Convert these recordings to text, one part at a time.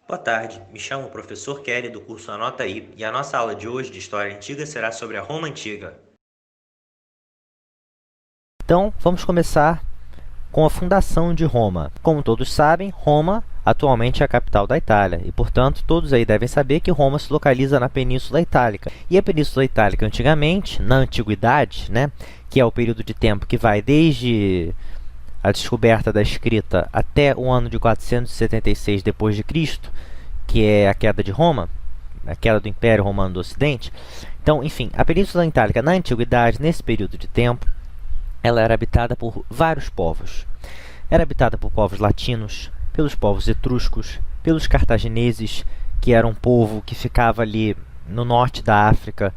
Boa tarde, me chamo o professor Kelly do curso Anota Aí e a nossa aula de hoje de História Antiga será sobre a Roma Antiga. Então, vamos começar com a fundação de Roma. Como todos sabem, Roma atualmente é a capital da Itália e, portanto, todos aí devem saber que Roma se localiza na Península Itálica. E a Península Itálica, antigamente, na Antiguidade, que é o período de tempo que vai desde a descoberta da escrita até o ano de 476 d.C., que é a queda de Roma, a queda do Império Romano do Ocidente. Então, enfim, a Península Itálica, na Antiguidade, nesse período de tempo, ela era habitada por vários povos. Era habitada por povos latinos, pelos povos etruscos, pelos cartagineses, que era um povo que ficava ali no norte da África,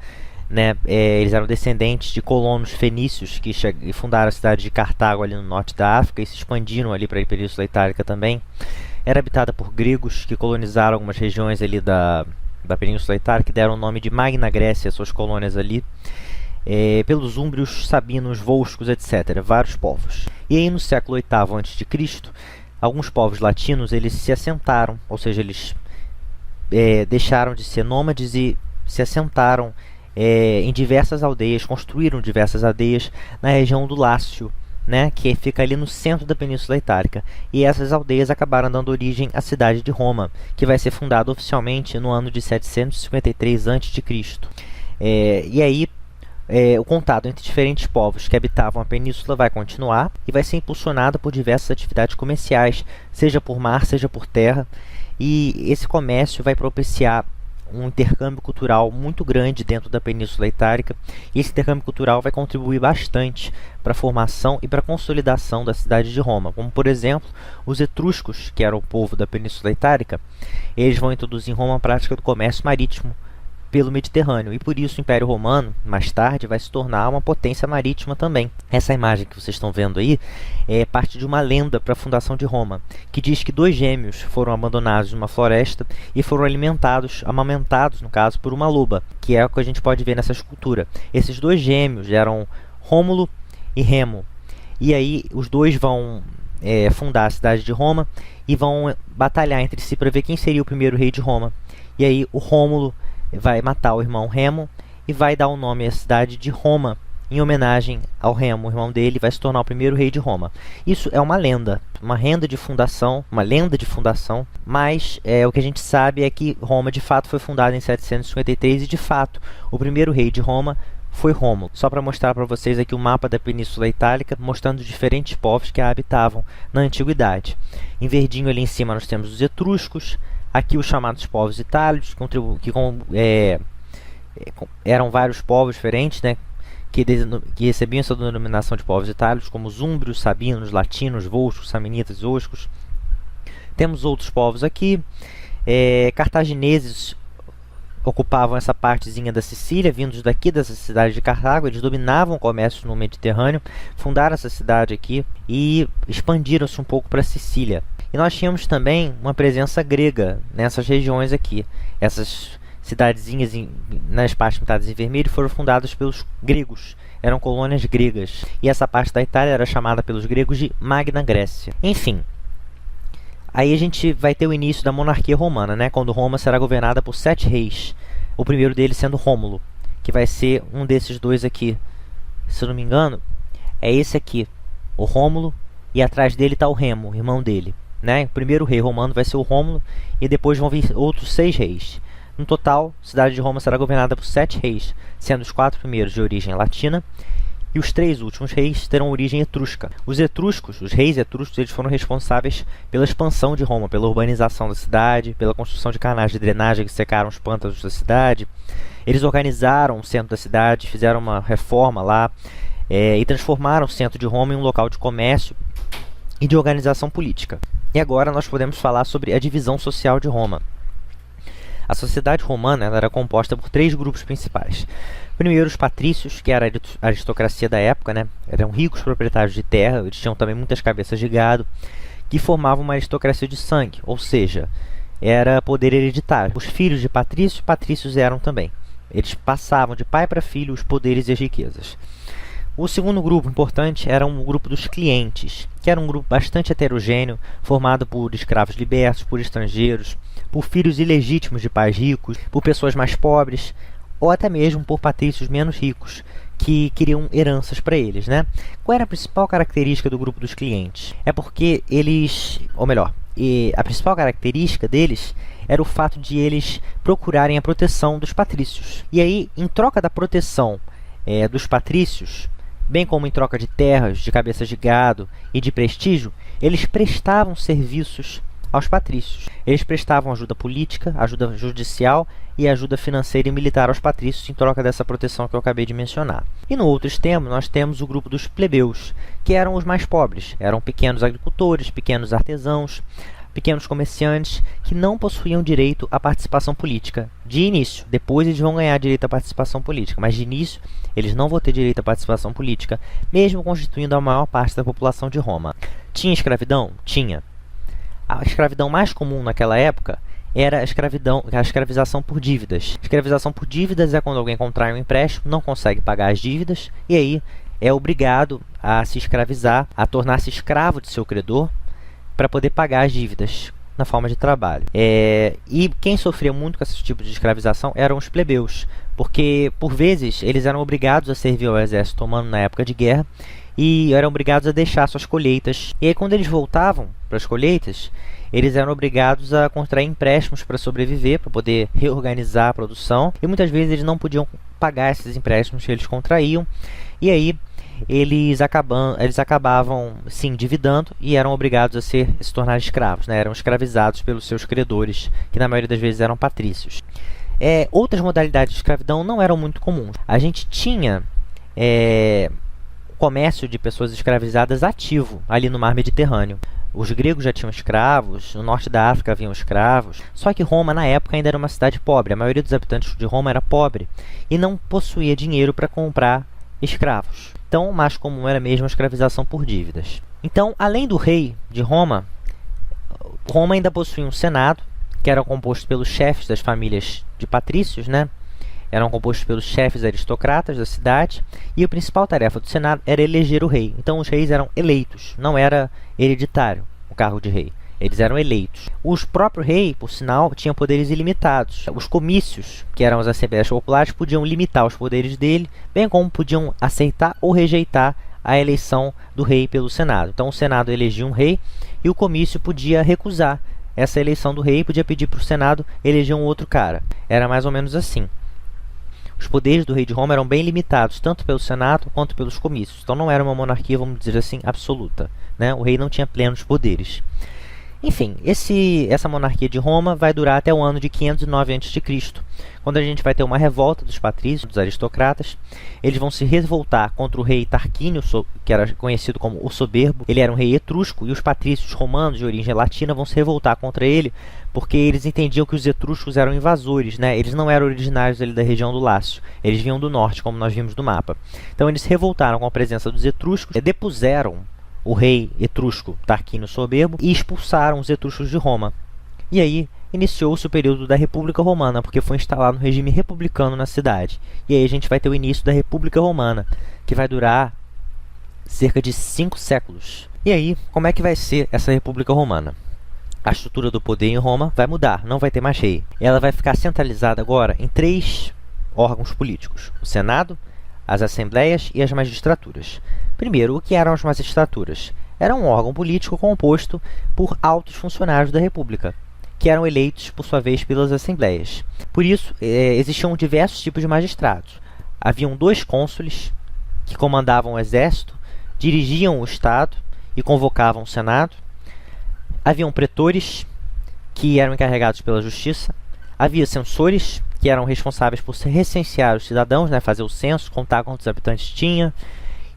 eles eram descendentes de colonos fenícios que fundaram a cidade de Cartago ali no norte da África e se expandiram ali para a Península Itálica também. Era habitada por gregos que colonizaram algumas regiões ali da Península Itálica, que deram o nome de Magna Grécia às suas colônias ali. Pelos úmbrios, sabinos, volscos, etc., vários povos. E aí no século VIII a.C., alguns povos latinos eles se assentaram, ou seja, eles deixaram de ser nômades e se assentaram em diversas aldeias, construíram diversas aldeias na região do Lácio, que fica ali no centro da Península Itálica. E essas aldeias acabaram dando origem à cidade de Roma, que vai ser fundada oficialmente no ano de 753 a.C. E aí o contato entre diferentes povos que habitavam a península vai continuar e vai ser impulsionado por diversas atividades comerciais, seja por mar, seja por terra. E esse comércio vai propiciar um intercâmbio cultural muito grande dentro da Península Itálica, e esse intercâmbio cultural vai contribuir bastante para a formação e para a consolidação da cidade de Roma. Como, por exemplo, os etruscos, que eram o povo da Península Itálica, eles vão introduzir em Roma a prática do comércio marítimo pelo Mediterrâneo, e por isso o Império Romano, mais tarde, vai se tornar uma potência marítima também. Essa imagem que vocês estão vendo aí é parte de uma lenda para a fundação de Roma, que diz que dois gêmeos foram abandonados numa floresta e foram amamentados, no caso, por uma loba, que é o que a gente pode ver nessa escultura. Esses dois gêmeos eram Rômulo e Remo, e aí os dois vão fundar a cidade de Roma e vão batalhar entre si para ver quem seria o primeiro rei de Roma. E aí o Rômulo vai matar o irmão Remo e vai dar o nome à cidade de Roma, em homenagem ao Remo, o irmão dele, vai se tornar o primeiro rei de Roma. Isso é uma lenda, uma lenda de fundação, mas o que a gente sabe é que Roma de fato foi fundada em 753 e de fato o primeiro rei de Roma foi Rômulo. Só para mostrar para vocês aqui o mapa da Península Itálica, mostrando os diferentes povos que a habitavam na Antiguidade. Em verdinho ali em cima nós temos os etruscos, aqui os chamados povos itálicos, que eram vários povos diferentes, que recebiam essa denominação de povos itálicos, como os úmbrios, sabinos, latinos, volscos, samnitas e oscos. Temos outros povos aqui. Cartagineses ocupavam essa partezinha da Sicília, vindos daqui dessa cidade de Cartago. Eles dominavam o comércio no Mediterrâneo, fundaram essa cidade aqui e expandiram-se um pouco para a Sicília. E nós tínhamos também uma presença grega nessas regiões aqui. Essas cidadezinhas nas partes pintadas em vermelho foram fundadas pelos gregos. Eram colônias gregas. E essa parte da Itália era chamada pelos gregos de Magna Grécia. Enfim, aí a gente vai ter o início da monarquia romana, quando Roma será governada por 7 reis. O primeiro deles sendo Rômulo, que vai ser um desses dois aqui. Se eu não me engano, é esse aqui, o Rômulo, e atrás dele está o Remo, irmão dele. O primeiro rei romano vai ser o Rômulo e depois vão vir outros 6 reis. No total, a cidade de Roma será governada por 7 reis, sendo os 4 primeiros de origem latina e os 3 últimos reis terão origem etrusca. Os reis etruscos, eles foram responsáveis pela expansão de Roma, pela urbanização da cidade, pela construção de canais de drenagem que secaram os pântanos da cidade. Eles organizaram o centro da cidade, fizeram uma reforma lá e transformaram o centro de Roma em um local de comércio e de organização política. E agora nós podemos falar sobre a divisão social de Roma. A sociedade romana era composta por 3 grupos principais. Primeiro, os patrícios, que era a aristocracia da época, eram ricos proprietários de terra, eles tinham também muitas cabeças de gado, que formavam uma aristocracia de sangue, ou seja, era poder hereditário. Os filhos de patrícios eram também. Eles passavam de pai para filho os poderes e as riquezas. O segundo grupo importante era um grupo dos clientes, que era um grupo bastante heterogêneo, formado por escravos libertos, por estrangeiros, por filhos ilegítimos de pais ricos, por pessoas mais pobres, ou até mesmo por patrícios menos ricos, que queriam heranças para eles, né? Qual era a principal característica do grupo dos clientes? É porque eles, ou melhor, a principal característica deles era o fato de eles procurarem a proteção dos patrícios. E aí, em troca da proteção dos patrícios, bem como em troca de terras, de cabeças de gado e de prestígio, eles prestavam serviços aos patrícios. Eles prestavam ajuda política, ajuda judicial e ajuda financeira e militar aos patrícios em troca dessa proteção que eu acabei de mencionar. E no outro extremo, nós temos o grupo dos plebeus, que eram os mais pobres. Eram pequenos agricultores, pequenos artesãos, pequenos comerciantes que não possuíam direito à participação política de início. Depois eles vão ganhar direito à participação política, mas de início eles não vão ter direito à participação política, mesmo constituindo a maior parte da população de Roma. Tinha escravidão? Tinha. A escravidão mais comum naquela época era a escravização por dívidas. Escravização por dívidas é quando alguém contrai um empréstimo, não consegue pagar as dívidas, e aí é obrigado a se escravizar, a tornar-se escravo de seu credor, para poder pagar as dívidas na forma de trabalho. E quem sofria muito com esse tipo de escravização eram os plebeus, porque, por vezes, eles eram obrigados a servir ao exército romano na época de guerra e eram obrigados a deixar suas colheitas. E aí, quando eles voltavam para as colheitas, eles eram obrigados a contrair empréstimos para sobreviver, para poder reorganizar a produção, e muitas vezes eles não podiam pagar esses empréstimos que eles contraíam, e aí eles acabavam se endividando e eram obrigados a se tornar escravos, né? Eram escravizados pelos seus credores, que na maioria das vezes eram patrícios. Outras modalidades de escravidão não eram muito comuns. A gente tinha comércio de pessoas escravizadas ativo ali no mar Mediterrâneo. Os gregos já tinham escravos, no norte da África haviam escravos, só que Roma na época ainda era uma cidade pobre. A maioria dos habitantes de Roma era pobre e não possuía dinheiro para comprar escravos. Então, o mais comum era mesmo a escravização por dívidas. Então, além do rei de Roma, Roma ainda possuía um senado, que era composto pelos chefes das famílias de patrícios, né? Eram compostos pelos chefes aristocratas da cidade, e a principal tarefa do senado era eleger o rei. Então, os reis eram eleitos, não era hereditário o cargo de rei. Eles eram eleitos. O próprio rei, por sinal, tinha poderes ilimitados. Os comícios, que eram as assembleias populares, podiam limitar os poderes dele, bem como podiam aceitar ou rejeitar a eleição do rei pelo Senado. Então, o Senado elegia um rei e o comício podia recusar essa eleição do rei e podia pedir para o Senado eleger um outro cara. Era mais ou menos assim. Os poderes do rei de Roma eram bem limitados, tanto pelo Senado quanto pelos comícios. Então, não era uma monarquia, vamos dizer assim, absoluta, né? O rei não tinha plenos poderes. Enfim, essa monarquia de Roma vai durar até o ano de 509 a.C., quando a gente vai ter uma revolta dos patrícios, dos aristocratas. Eles vão se revoltar contra o rei Tarquínio, que era conhecido como o Soberbo. Ele era um rei etrusco, e os patrícios romanos de origem latina vão se revoltar contra ele, porque eles entendiam que os etruscos eram invasores, né? Eles não eram originários ali da região do Lácio, eles vinham do norte, como nós vimos no mapa. Então eles se revoltaram com a presença dos etruscos, depuseram o rei etrusco Tarquínio Soberbo e expulsaram os etruscos de Roma. E aí iniciou-se o período da República Romana, porque foi instalado um regime republicano na cidade. E aí a gente vai ter o início da República Romana, que vai durar cerca de 5 séculos. E aí, como é que vai ser essa República Romana? A estrutura do poder em Roma vai mudar, não vai ter mais rei. Ela vai ficar centralizada agora em 3 órgãos políticos: o Senado, as Assembleias e as Magistraturas. Primeiro, o que eram as magistraturas? Era um órgão político composto por altos funcionários da República, que eram eleitos, por sua vez, pelas Assembleias. Por isso, existiam diversos tipos de magistrados. Haviam 2 cônsules, que comandavam o exército, dirigiam o Estado e convocavam o Senado. Haviam pretores, que eram encarregados pela justiça. Havia censores, que eram responsáveis por recensear os cidadãos, né, fazer o censo, contar quantos habitantes tinha,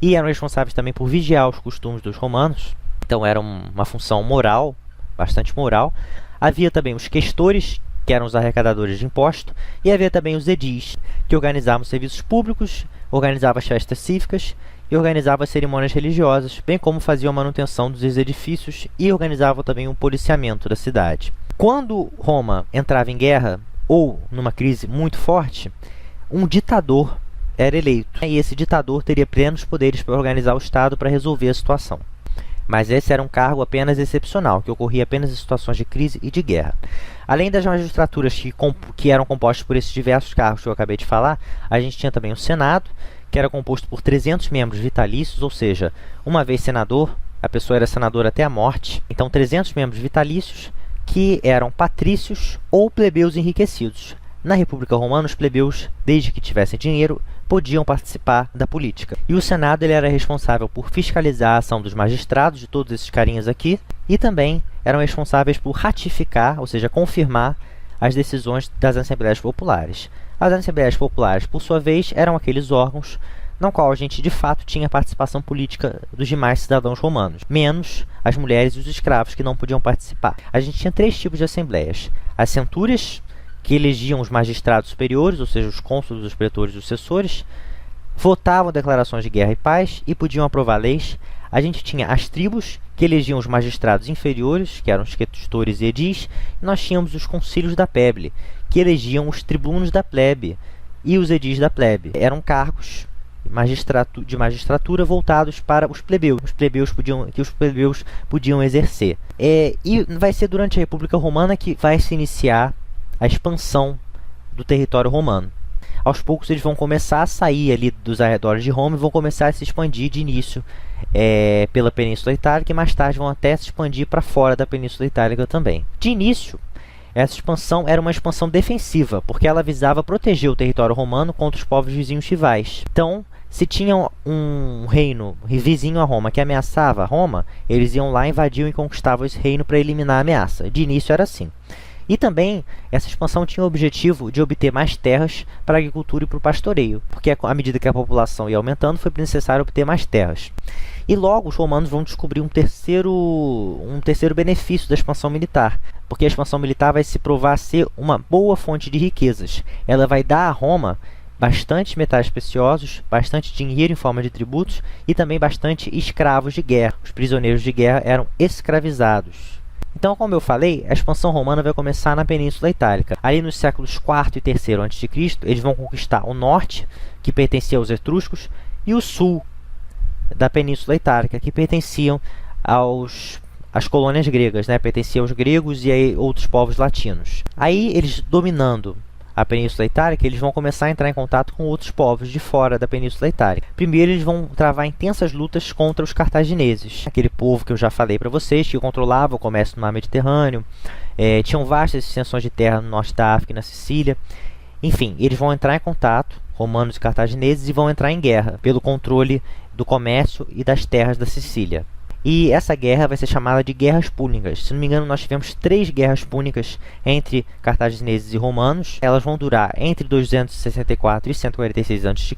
e eram responsáveis também por vigiar os costumes dos romanos. Então era uma função moral, bastante moral. Havia também os questores, que eram os arrecadadores de imposto, e havia também os edis, que organizavam serviços públicos, organizavam as festas cívicas e organizavam as cerimônias religiosas, bem como faziam a manutenção dos edifícios e organizavam também o policiamento da cidade. Quando Roma entrava em guerra ou numa crise muito forte, um ditador era eleito. E esse ditador teria plenos poderes para organizar o Estado para resolver a situação. Mas esse era um cargo apenas excepcional, que ocorria apenas em situações de crise e de guerra. Além das magistraturas que eram compostas por esses diversos cargos que eu acabei de falar, a gente tinha também o Senado, que era composto por 300 membros vitalícios, ou seja, uma vez senador, a pessoa era senadora até a morte. Então, 300 membros vitalícios que eram patrícios ou plebeus enriquecidos. Na República Romana, os plebeus, desde que tivessem dinheiro, podiam participar da política. E o Senado ele era responsável por fiscalizar a ação dos magistrados, de todos esses carinhas aqui, e também eram responsáveis por ratificar, ou seja, confirmar as decisões das Assembleias Populares. As Assembleias Populares, por sua vez, eram aqueles órgãos no qual a gente, de fato, tinha participação política dos demais cidadãos romanos, menos as mulheres e os escravos, que não podiam participar. A gente tinha 3 tipos de assembleias. As centúrias, que elegiam os magistrados superiores, ou seja, os cônsules, os pretores e os assessores, votavam declarações de guerra e paz e podiam aprovar leis. A gente tinha as tribos, que elegiam os magistrados inferiores, que eram os questores e edis, e nós tínhamos os concílios da plebe, que elegiam os tribunos da plebe e os edis da plebe. Eram cargos de magistratura voltados para os plebeus, que os plebeus podiam exercer. E vai ser durante a República Romana que vai se iniciar a expansão do território romano. Aos poucos eles vão começar a sair ali dos arredores de Roma e vão começar a se expandir de início pela Península Itálica e mais tarde vão até se expandir para fora da Península Itálica também. De início, essa expansão era uma expansão defensiva, porque ela visava proteger o território romano contra os povos vizinhos rivais. Então, se tinha um reino vizinho a Roma que ameaçava Roma, eles iam lá, invadiam e conquistavam esse reino para eliminar a ameaça. De início era assim. E também, essa expansão tinha o objetivo de obter mais terras para a agricultura e para o pastoreio, porque à medida que a população ia aumentando, foi necessário obter mais terras. E logo os romanos vão descobrir um terceiro benefício da expansão militar, porque a expansão militar vai se provar ser uma boa fonte de riquezas. Ela vai dar a Roma bastante metais preciosos, bastante dinheiro em forma de tributos e também bastante escravos de guerra. Os prisioneiros de guerra eram escravizados. Então, como eu falei, a expansão romana vai começar na Península Itálica. Ali nos séculos IV e III a.C., eles vão conquistar o norte, que pertencia aos etruscos, e o sul da Península Itálica, que pertenciam às colônias gregas, né? Pertenciam aos gregos e a outros povos latinos. Aí, eles dominando a Península Itálica, eles vão começar a entrar em contato com outros povos de fora da Península Itálica. Primeiro, eles vão travar intensas lutas contra os cartagineses, aquele povo que eu já falei para vocês, que controlava o comércio no mar Mediterrâneo, tinham vastas extensões de terra no norte da África e na Sicília. Enfim, eles vão entrar em contato, romanos e cartagineses, e vão entrar em guerra pelo controle do comércio e das terras da Sicília. E essa guerra vai ser chamada de Guerras Púnicas. Se não me engano, nós tivemos 3 guerras púnicas entre cartagineses e romanos. Elas vão durar entre 264 e 146 a.C.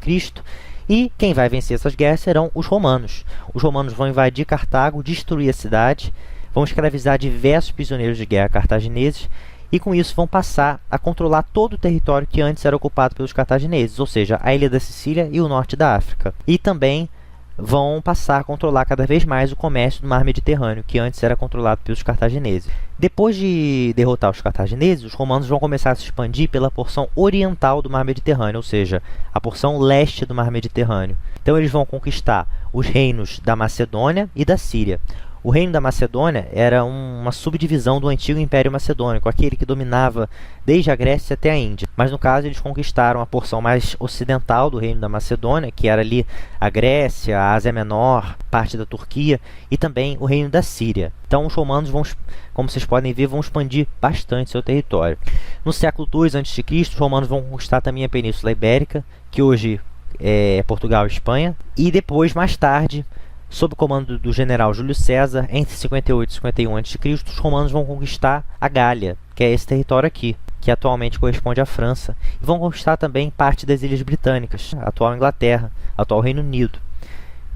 E quem vai vencer essas guerras serão os romanos. Os romanos vão invadir Cartago, destruir a cidade, vão escravizar diversos prisioneiros de guerra cartagineses e com isso vão passar a controlar todo o território que antes era ocupado pelos cartagineses, ou seja, a ilha da Sicília e o norte da África. E também vão passar a controlar cada vez mais o comércio do mar Mediterrâneo, que antes era controlado pelos cartagineses. Depois de derrotar os cartagineses, os romanos vão começar a se expandir pela porção oriental do mar Mediterrâneo, ou seja, a porção leste do mar Mediterrâneo. Então eles vão conquistar os reinos da Macedônia e da Síria. O reino da Macedônia era uma subdivisão do antigo Império Macedônico, aquele que dominava desde a Grécia até a Índia. Mas no caso eles conquistaram a porção mais ocidental do reino da Macedônia, que era ali a Grécia, a Ásia Menor, parte da Turquia e também o reino da Síria. Então os romanos vão, como vocês podem ver, vão expandir bastante seu território. No século II a.C., os romanos vão conquistar também a Península Ibérica, que hoje é Portugal e Espanha, e depois, mais tarde, sob o comando do general Júlio César, entre 58 e 51 a.C., os romanos vão conquistar a Gália, que é esse território aqui, que atualmente corresponde à França. E vão conquistar também parte das Ilhas Britânicas, a atual Inglaterra, atual Reino Unido.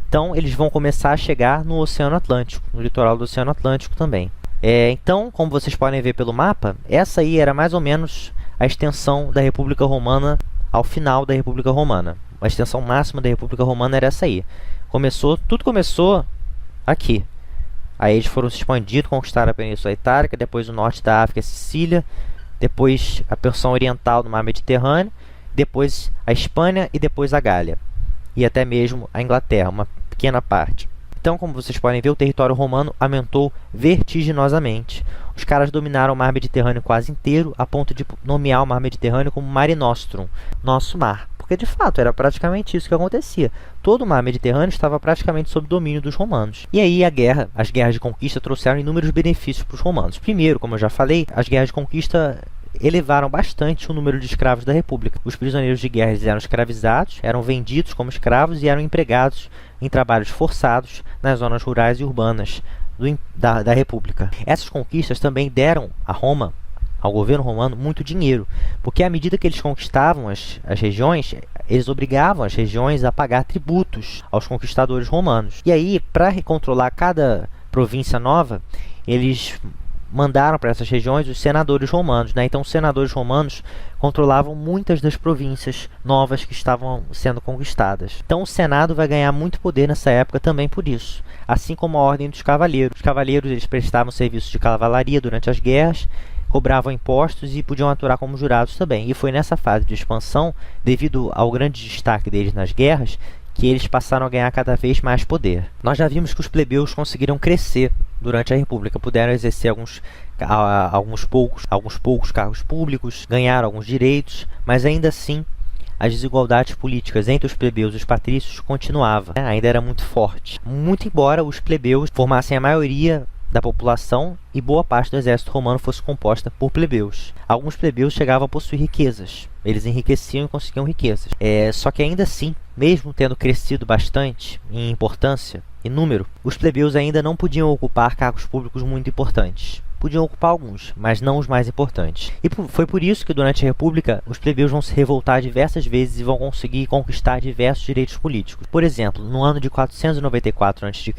Então, eles vão começar a chegar no Oceano Atlântico, no litoral do Oceano Atlântico também. Então, como vocês podem ver pelo mapa, essa aí era mais ou menos a extensão da República Romana ao final da República Romana. A extensão máxima da República Romana era essa aí. Tudo começou aqui. Aí eles foram se expandindo, conquistaram a Península Itálica, depois o norte da África, a Sicília, depois a porção oriental do mar Mediterrâneo, depois a Espanha e depois a Gália, e até mesmo a Inglaterra, uma pequena parte. Então, como vocês podem ver, o território romano aumentou vertiginosamente. Os caras dominaram o mar Mediterrâneo quase inteiro, a ponto de nomear o mar Mediterrâneo como Mare Nostrum, nosso mar. Porque, de fato, era praticamente isso que acontecia. Todo o mar Mediterrâneo estava praticamente sob domínio dos romanos. E aí as guerras de conquista trouxeram inúmeros benefícios para os romanos. Primeiro, como eu já falei, as guerras de conquista elevaram bastante o número de escravos da República. Os prisioneiros de guerra eram escravizados, eram vendidos como escravos e eram empregados em trabalhos forçados nas zonas rurais e urbanas da República. Essas conquistas também deram a Roma, ao governo romano, muito dinheiro, porque à medida que eles conquistavam as regiões, eles obrigavam as regiões a pagar tributos aos conquistadores romanos. E aí, para controlar cada província nova, eles mandaram para essas regiões os senadores romanos, né? Então, os senadores romanos controlavam muitas das províncias novas que estavam sendo conquistadas. Então, o Senado vai ganhar muito poder nessa época também por isso, assim como a Ordem dos Cavaleiros. Os cavaleiros eles prestavam serviço de cavalaria durante as guerras, cobravam impostos e podiam atuar como jurados também. E foi nessa fase de expansão, devido ao grande destaque deles nas guerras, que eles passaram a ganhar cada vez mais poder. Nós já vimos que os plebeus conseguiram crescer durante a República, puderam exercer alguns poucos cargos públicos, ganharam alguns direitos, mas ainda assim as desigualdades políticas entre os plebeus e os patrícios continuavam, né? Ainda era muito forte. Muito embora os plebeus formassem a maioria da população e boa parte do exército romano fosse composta por plebeus. Alguns plebeus chegavam a possuir riquezas. Eles enriqueciam e conseguiam riquezas. Só que ainda assim, mesmo tendo crescido bastante em importância e número, os plebeus ainda não podiam ocupar cargos públicos muito importantes. Podiam ocupar alguns, mas não os mais importantes. E foi por isso que durante a República os plebeus vão se revoltar diversas vezes e vão conseguir conquistar diversos direitos políticos. Por exemplo, no ano de 494 a.C.,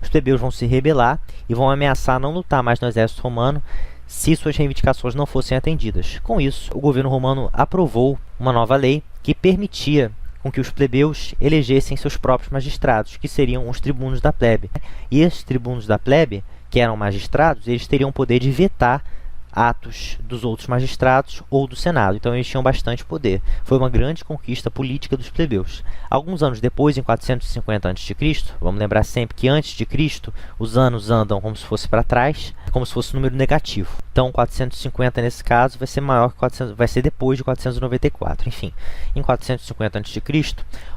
os plebeus vão se rebelar e vão ameaçar não lutar mais no exército romano se suas reivindicações não fossem atendidas. Com isso, o governo romano aprovou uma nova lei que permitia com que os plebeus elegessem seus próprios magistrados, que seriam os tribunos da plebe. E esses tribunos da plebe, que eram magistrados, eles teriam o poder de vetar atos dos outros magistrados ou do Senado. Então eles tinham bastante poder. Foi uma grande conquista política dos plebeus. Alguns anos depois, em 450 a.C., vamos lembrar sempre que antes de Cristo os anos andam como se fosse para trás, como se fosse um número negativo. Então 450 nesse caso vai ser maior que 400, vai ser depois de 494. Enfim, em 450 a.C.,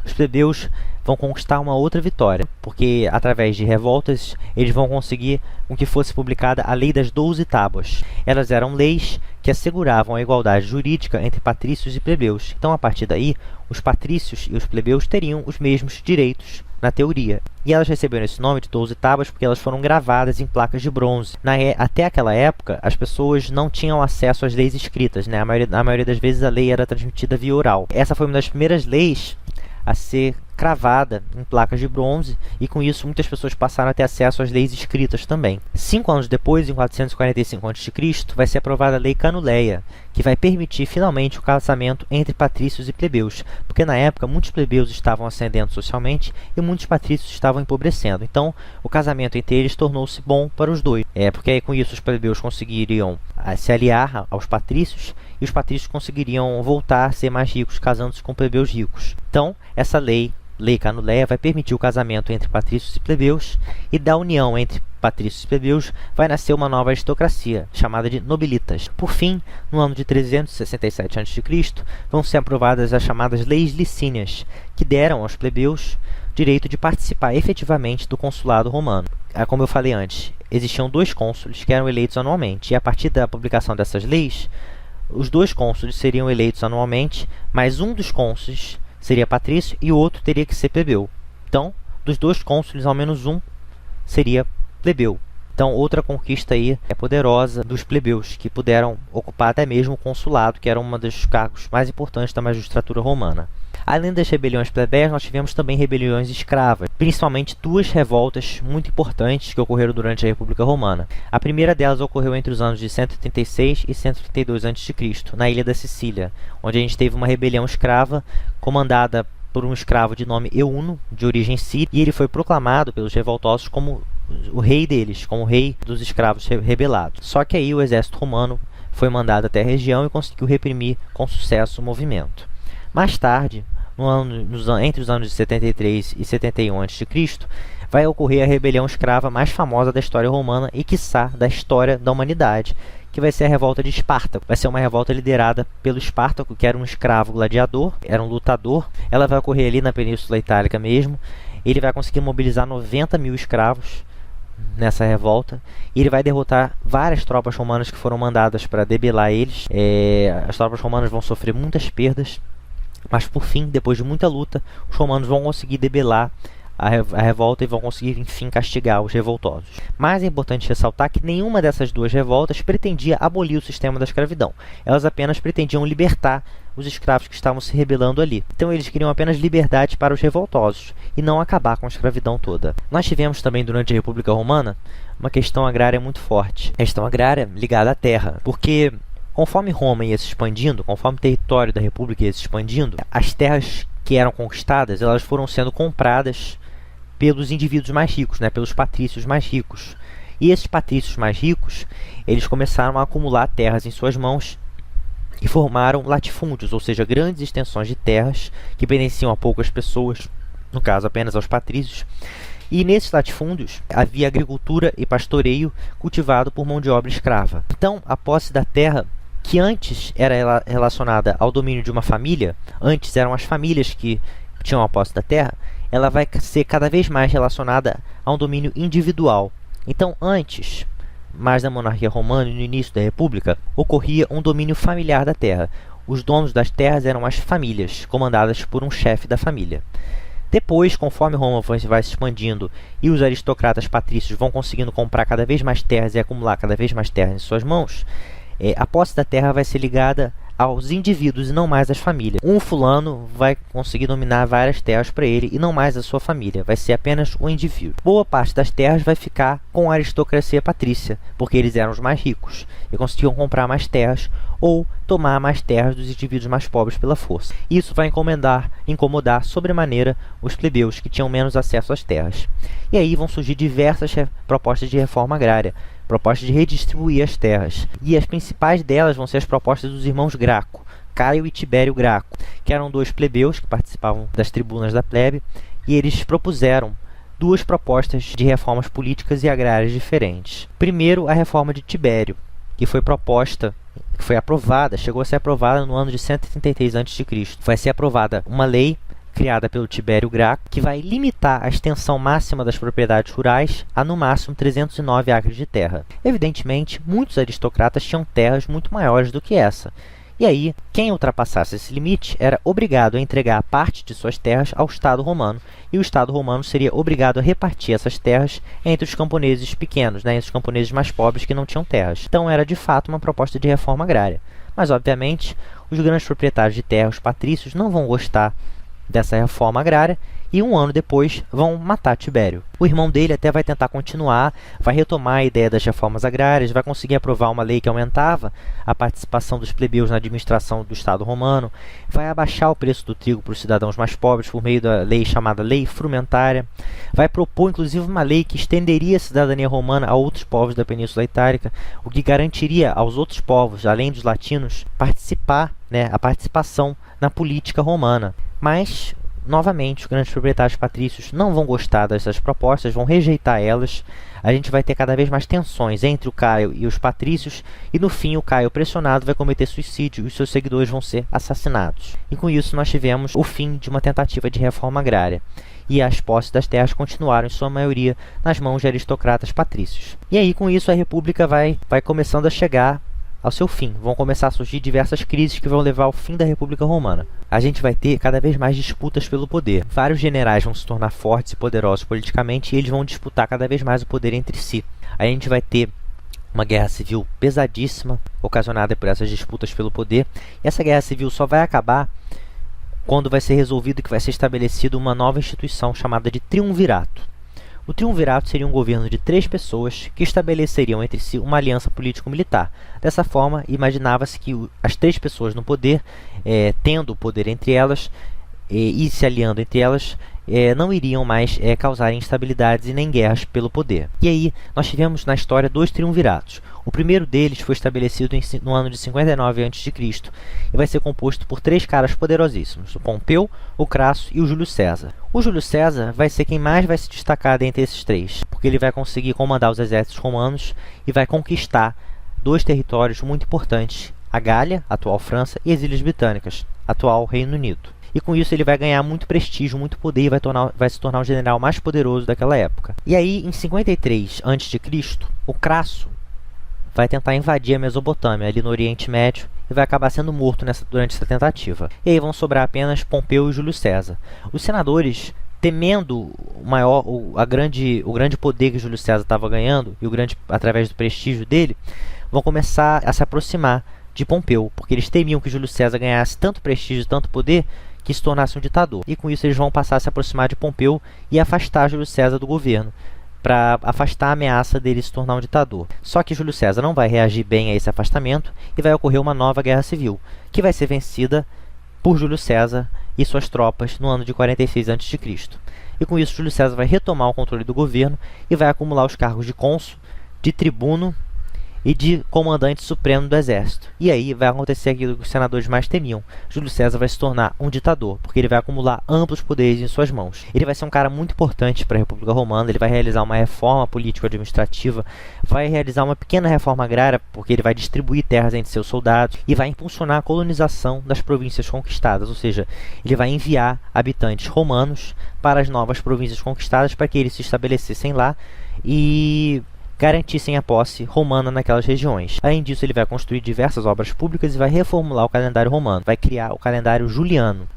os plebeus vão conquistar uma outra vitória, porque através de revoltas eles vão conseguir com que fosse publicada a Lei das 12 Tábuas. Elas eram leis que asseguravam a igualdade jurídica entre patrícios e plebeus. Então, a partir daí, os patrícios e os plebeus teriam os mesmos direitos na teoria. E elas receberam esse nome de 12 tábuas porque elas foram gravadas em placas de bronze. Até aquela época, as pessoas não tinham acesso às leis escritas, né? A maioria das vezes a lei era transmitida via oral. Essa foi uma das primeiras leis a ser cravada em placas de bronze, e com isso muitas pessoas passaram a ter acesso às leis escritas também. 5 anos depois, em 445 a.C., vai ser aprovada a Lei Canuleia, que vai permitir finalmente o casamento entre patrícios e plebeus, porque na época muitos plebeus estavam ascendendo socialmente e muitos patrícios estavam empobrecendo. Então o casamento entre eles tornou-se bom para os dois, porque aí, com isso os plebeus conseguiriam se aliar aos patrícios e os patrícios conseguiriam voltar a ser mais ricos, casando-se com plebeus ricos. Então essa Lei Canuleia vai permitir o casamento entre patrícios e plebeus, e da união entre patrícios e plebeus vai nascer uma nova aristocracia, chamada de nobilitas. Por fim, no ano de 367 a.C., vão ser aprovadas as chamadas Leis Licínias, que deram aos plebeus direito de participar efetivamente do consulado romano. Como eu falei antes, existiam 2 cônsules que eram eleitos anualmente, e a partir da publicação dessas leis, os 2 cônsules seriam eleitos anualmente, mas um dos cônsules seria patrício e o outro teria que ser plebeu. Então, dos 2 cônsules, ao menos um seria plebeu. Então, outra conquista aí poderosa dos plebeus, que puderam ocupar até mesmo o consulado, que era um dos cargos mais importantes da magistratura romana. Além das rebeliões plebeias, nós tivemos também rebeliões escravas, principalmente 2 revoltas muito importantes que ocorreram durante a República Romana. A primeira delas ocorreu entre os anos de 136 e 132 a.C., na ilha da Sicília, onde a gente teve uma rebelião escrava comandada por um escravo de nome Euno, de origem síria, e ele foi proclamado pelos revoltosos como o rei deles, como o rei dos escravos rebelados. Só que aí o exército romano foi mandado até a região e conseguiu reprimir com sucesso o movimento. Mais tarde, entre os anos de 73 e 71 a.C., vai ocorrer a rebelião escrava mais famosa da história romana e, quiçá, da história da humanidade, que vai ser a revolta de Espartaco. Vai ser uma revolta liderada pelo Espartaco, que era um escravo gladiador, era um lutador. Ela vai ocorrer ali na Península Itálica mesmo. Ele vai conseguir mobilizar 90 mil escravos nessa revolta, e ele vai derrotar várias tropas romanas que foram mandadas para debelar eles. As tropas romanas vão sofrer muitas perdas, mas por fim, depois de muita luta, os romanos vão conseguir debelar a revolta e vão conseguir, enfim, castigar os revoltosos. Mas é importante ressaltar que nenhuma dessas duas revoltas pretendia abolir o sistema da escravidão. Elas apenas pretendiam libertar os escravos que estavam se rebelando ali. Então eles queriam apenas liberdade para os revoltosos e não acabar com a escravidão toda. Nós tivemos também durante a República Romana uma questão agrária muito forte. A questão agrária ligada à terra, porque conforme Roma ia se expandindo, conforme o território da República ia se expandindo, as terras que eram conquistadas, elas foram sendo compradas pelos indivíduos mais ricos, pelos patrícios mais ricos. E esses patrícios mais ricos, eles começaram a acumular terras em suas mãos e formaram latifúndios, ou seja, grandes extensões de terras que pertenciam a poucas pessoas, no caso apenas aos patrícios. E nesses latifúndios havia agricultura e pastoreio cultivado por mão de obra escrava. Então, a posse da terra, que antes era relacionada ao domínio de uma família, antes eram as famílias que tinham a posse da terra, ela vai ser cada vez mais relacionada a um domínio individual. Então, antes, mais da monarquia romana e no início da república, ocorria um domínio familiar da terra. Os donos das terras eram as famílias, comandadas por um chefe da família. Depois, conforme Roma vai se expandindo e os aristocratas patrícios vão conseguindo comprar cada vez mais terras e acumular cada vez mais terras em suas mãos, a posse da terra vai ser ligada aos indivíduos e não mais às famílias. Um fulano vai conseguir dominar várias terras para ele e não mais a sua família, vai ser apenas o indivíduo. Boa parte das terras vai ficar com a aristocracia patrícia, porque eles eram os mais ricos e conseguiam comprar mais terras ou tomar mais terras dos indivíduos mais pobres pela força. Isso vai incomodar sobremaneira os plebeus que tinham menos acesso às terras. E aí vão surgir diversas propostas de reforma agrária, propostas de redistribuir as terras. E as principais delas vão ser as propostas dos irmãos Graco, Caio e Tibério Graco, que eram dois plebeus que participavam das tribunas da plebe, e eles propuseram duas propostas de reformas políticas e agrárias diferentes. Primeiro, a reforma de Tibério, que foi aprovada, chegou a ser aprovada no ano de 133 a.C. Vai ser aprovada uma lei criada pelo Tibério Graco, que vai limitar a extensão máxima das propriedades rurais a, no máximo, 309 acres de terra. Evidentemente, muitos aristocratas tinham terras muito maiores do que essa. E aí, quem ultrapassasse esse limite era obrigado a entregar parte de suas terras ao Estado romano, e o Estado romano seria obrigado a repartir essas terras entre os camponeses pequenos, entre os camponeses mais pobres que não tinham terras. Então, era de fato uma proposta de reforma agrária. Mas, obviamente, os grandes proprietários de terra, os patrícios, não vão gostar dessa reforma agrária e um ano depois vão matar Tibério. O irmão dele até vai tentar continuar, vai retomar a ideia das reformas agrárias, vai conseguir aprovar uma lei que aumentava a participação dos plebeus na administração do Estado romano, vai abaixar o preço do trigo para os cidadãos mais pobres por meio da lei chamada Lei Frumentária, vai propor inclusive uma lei que estenderia a cidadania romana a outros povos da Península Itálica, o que garantiria aos outros povos, além dos latinos, a participação na política romana. Mas, novamente, os grandes proprietários patrícios não vão gostar dessas propostas, vão rejeitar elas. A gente vai ter cada vez mais tensões entre o Caio e os patrícios, e no fim o Caio, pressionado, vai cometer suicídio e os seus seguidores vão ser assassinados. E com isso nós tivemos o fim de uma tentativa de reforma agrária, e as posses das terras continuaram, em sua maioria, nas mãos de aristocratas patrícios. E aí, com isso, a República vai começando a chegar ao seu fim. Vão começar a surgir diversas crises que vão levar ao fim da República Romana. A gente vai ter cada vez mais disputas pelo poder. Vários generais vão se tornar fortes e poderosos politicamente e eles vão disputar cada vez mais o poder entre si. A gente vai ter uma guerra civil pesadíssima, ocasionada por essas disputas pelo poder. E essa guerra civil só vai acabar quando vai ser resolvido que vai ser estabelecida uma nova instituição chamada de triunvirato. O triunvirato seria um governo de 3 pessoas que estabeleceriam entre si uma aliança político-militar. Dessa forma, imaginava-se que as 3 pessoas no poder, tendo o poder entre elas, e se aliando entre elas, não iriam mais causar instabilidades e nem guerras pelo poder. E aí, nós tivemos na história 2 triunviratos. O primeiro deles foi estabelecido no ano de 59 a.C. e vai ser composto por 3 caras poderosíssimos: o Pompeu, o Crasso e o Júlio César. O Júlio César vai ser quem mais vai se destacar dentre esses 3, porque ele vai conseguir comandar os exércitos romanos e vai conquistar 2 territórios muito importantes: a Gália, atual França, e as Ilhas Britânicas, atual Reino Unido. E com isso ele vai ganhar muito prestígio, muito poder e vai se tornar o general mais poderoso daquela época. E aí, em 53 a.C., o Crasso vai tentar invadir a Mesopotâmia, ali no Oriente Médio, e vai acabar sendo morto durante essa tentativa. E aí vão sobrar apenas Pompeu e Júlio César. Os senadores, temendo o grande poder que Júlio César estava ganhando, e através do prestígio dele, vão começar a se aproximar de Pompeu, porque eles temiam que Júlio César ganhasse tanto prestígio, tanto poder, que se tornasse um ditador. E com isso eles vão passar a se aproximar de Pompeu e afastar Júlio César do governo, para afastar a ameaça dele se tornar um ditador. Só que Júlio César não vai reagir bem a esse afastamento e vai ocorrer uma nova guerra civil, que vai ser vencida por Júlio César e suas tropas no ano de 46 a.C. E com isso Júlio César vai retomar o controle do governo e vai acumular os cargos de cônsul, de tribuno e de comandante supremo do exército. E aí vai acontecer aquilo que os senadores mais temiam: Júlio César vai se tornar um ditador, porque ele vai acumular amplos poderes em suas mãos. Ele vai ser um cara muito importante para a República Romana, ele vai realizar uma reforma político-administrativa, vai realizar uma pequena reforma agrária, porque ele vai distribuir terras entre seus soldados, e vai impulsionar a colonização das províncias conquistadas, ou seja, ele vai enviar habitantes romanos para as novas províncias conquistadas, para que eles se estabelecessem lá e garantissem a posse romana naquelas regiões. Além disso, ele vai construir diversas obras públicas e vai reformular o calendário romano. Vai criar o calendário juliano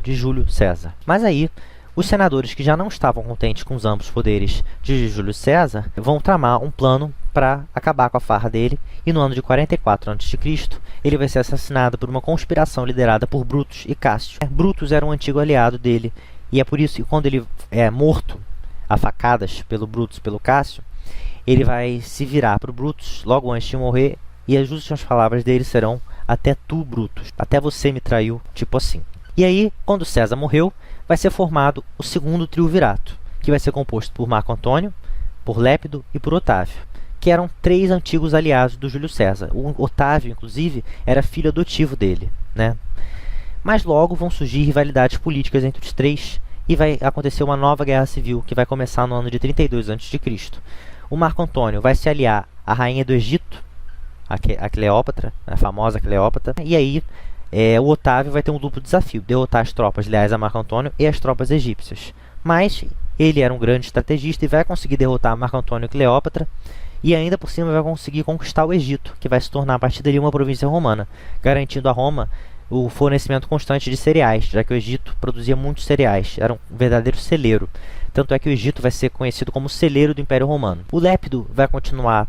de Júlio César. Mas aí, os senadores que já não estavam contentes com os amplos poderes de Júlio César vão tramar um plano para acabar com a farra dele, e no ano de 44 a.C., ele vai ser assassinado por uma conspiração liderada por Brutus e Cássio. Brutus era um antigo aliado dele, e é por isso que quando ele é morto a facadas pelo Brutus e pelo Cássio, ele vai se virar para o Brutus logo antes de morrer, e as últimas palavras dele serão: até tu, Brutus, até você me traiu, tipo assim. E aí, quando César morreu, vai ser formado o segundo triunvirato, que vai ser composto por Marco Antônio, por Lépido e por Otávio, que eram 3 antigos aliados do Júlio César. O Otávio, inclusive, era filho adotivo dele, né? Mas logo vão surgir rivalidades políticas entre os 3, e vai acontecer uma nova guerra civil, que vai começar no ano de 32 a.C. O Marco Antônio vai se aliar à rainha do Egito, a Cleópatra, a famosa Cleópatra, e aí o Otávio vai ter um duplo desafio: derrotar as tropas leais a Marco Antônio e as tropas egípcias. Mas ele era um grande estrategista e vai conseguir derrotar Marco Antônio e Cleópatra, e ainda por cima vai conseguir conquistar o Egito, que vai se tornar a partir dali uma província romana, garantindo a Roma o fornecimento constante de cereais, já que o Egito produzia muitos cereais, era um verdadeiro celeiro. Tanto é que o Egito vai ser conhecido como celeiro do Império Romano. O Lépido vai continuar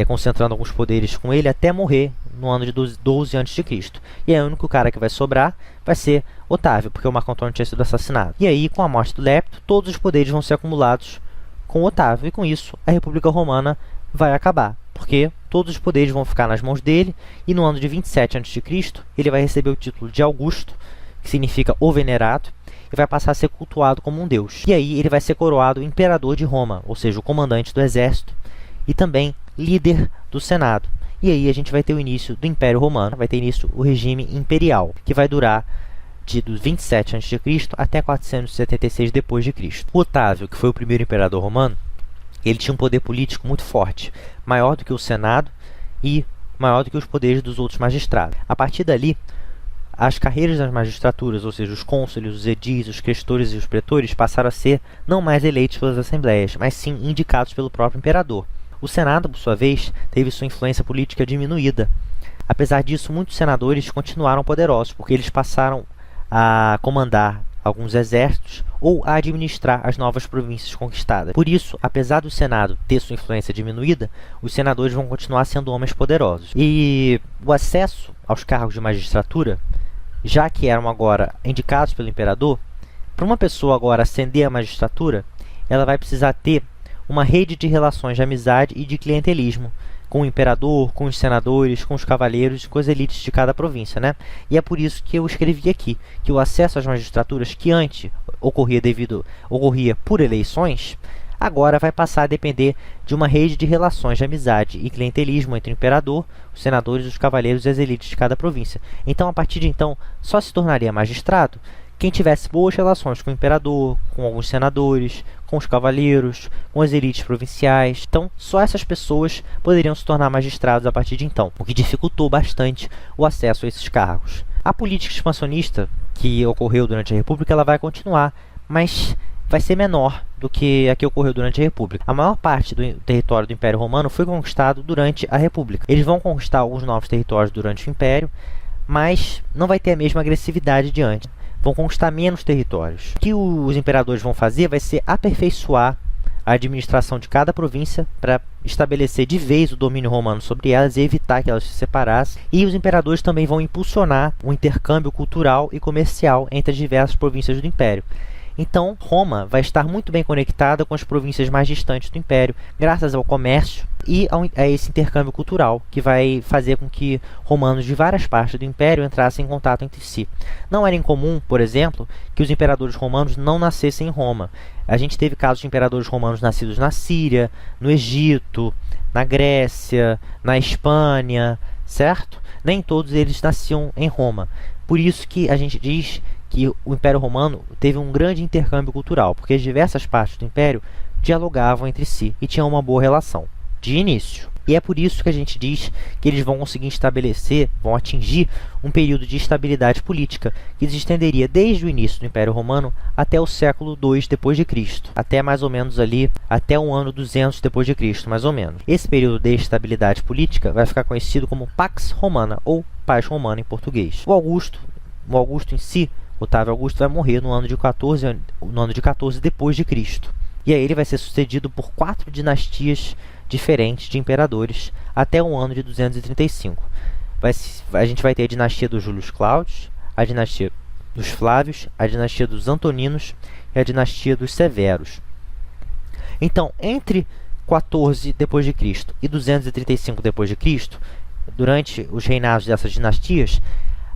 concentrando alguns poderes com ele até morrer no ano de 12 a.C. E aí o único cara que vai sobrar vai ser Otávio, porque o Marco Antônio tinha sido assassinado. E aí, com a morte do Lépido, todos os poderes vão ser acumulados com Otávio, e com isso a República Romana vai acabar, porque todos os poderes vão ficar nas mãos dele, e no ano de 27 a.C. ele vai receber o título de Augusto, que significa o venerado, e vai passar a ser cultuado como um deus. E aí ele vai ser coroado imperador de Roma, ou seja, o comandante do exército e também líder do Senado. E aí a gente vai ter o início do Império Romano, vai ter início o regime imperial, que vai durar de 27 a.C. até 476 d.C. O Otávio, que foi o primeiro imperador romano, ele tinha um poder político muito forte, maior do que o Senado e maior do que os poderes dos outros magistrados. A partir dali, as carreiras das magistraturas, ou seja, os cônsules, os edis, os questores e os pretores, passaram a ser não mais eleitos pelas assembleias, mas sim indicados pelo próprio imperador. O Senado, por sua vez, teve sua influência política diminuída. Apesar disso, muitos senadores continuaram poderosos, porque eles passaram a comandar alguns exércitos ou a administrar as novas províncias conquistadas. Por isso, apesar do Senado ter sua influência diminuída, os senadores vão continuar sendo homens poderosos. E o acesso aos cargos de magistratura, já que eram agora indicados pelo imperador, para uma pessoa agora ascender à magistratura, ela vai precisar ter uma rede de relações de amizade e de clientelismo com o imperador, com os senadores, com os cavaleiros, com as elites de cada província, né? E é por isso que eu escrevi aqui que o acesso às magistraturas, que antes ocorria por eleições, agora vai passar a depender de uma rede de relações de amizade e clientelismo entre o imperador, os senadores, os cavaleiros e as elites de cada província. Então, a partir de então, só se tornaria magistrado quem tivesse boas relações com o imperador, com alguns senadores, com os cavaleiros, com as elites provinciais. Então, só essas pessoas poderiam se tornar magistrados a partir de então, o que dificultou bastante o acesso a esses cargos. A política expansionista que ocorreu durante a República, ela vai continuar, mas vai ser menor do que a que ocorreu durante a República. A maior parte do território do Império Romano foi conquistado durante a República. Eles vão conquistar alguns novos territórios durante o Império, mas não vai ter a mesma agressividade de antes. Vão conquistar menos territórios. O que os imperadores vão fazer vai ser aperfeiçoar a administração de cada província para estabelecer de vez o domínio romano sobre elas e evitar que elas se separassem. E os imperadores também vão impulsionar o intercâmbio cultural e comercial entre as diversas províncias do Império. Então, Roma vai estar muito bem conectada com as províncias mais distantes do Império, graças ao comércio e a esse intercâmbio cultural, que vai fazer com que romanos de várias partes do Império entrassem em contato entre si. Não era incomum, por exemplo, que os imperadores romanos não nascessem em Roma. A gente teve casos de imperadores romanos nascidos na Síria, no Egito, na Grécia, na Espanha, certo? Nem todos eles nasciam em Roma. Por isso que a gente diz que o Império Romano teve um grande intercâmbio cultural, porque as diversas partes do Império dialogavam entre si e tinham uma boa relação, de início. E é por isso que a gente diz que eles vão conseguir vão atingir um período de estabilidade política que se estenderia desde o início do Império Romano até o século II depois de Cristo, até mais ou menos ali, até o ano 200 depois de Cristo, mais ou menos. Esse período de estabilidade política vai ficar conhecido como Pax Romana, ou Paz Romana em português. O Augusto em si, Otávio Augusto, vai morrer no ano de 14 depois de Cristo. E aí ele vai ser sucedido por 4 dinastias diferentes de imperadores até o ano de 235. A gente vai ter a dinastia dos Júlios Cláudios, a dinastia dos Flávios, a dinastia dos Antoninos e a dinastia dos Severos. Então, entre 14 depois de Cristo e 235 depois de Cristo, durante os reinados dessas dinastias,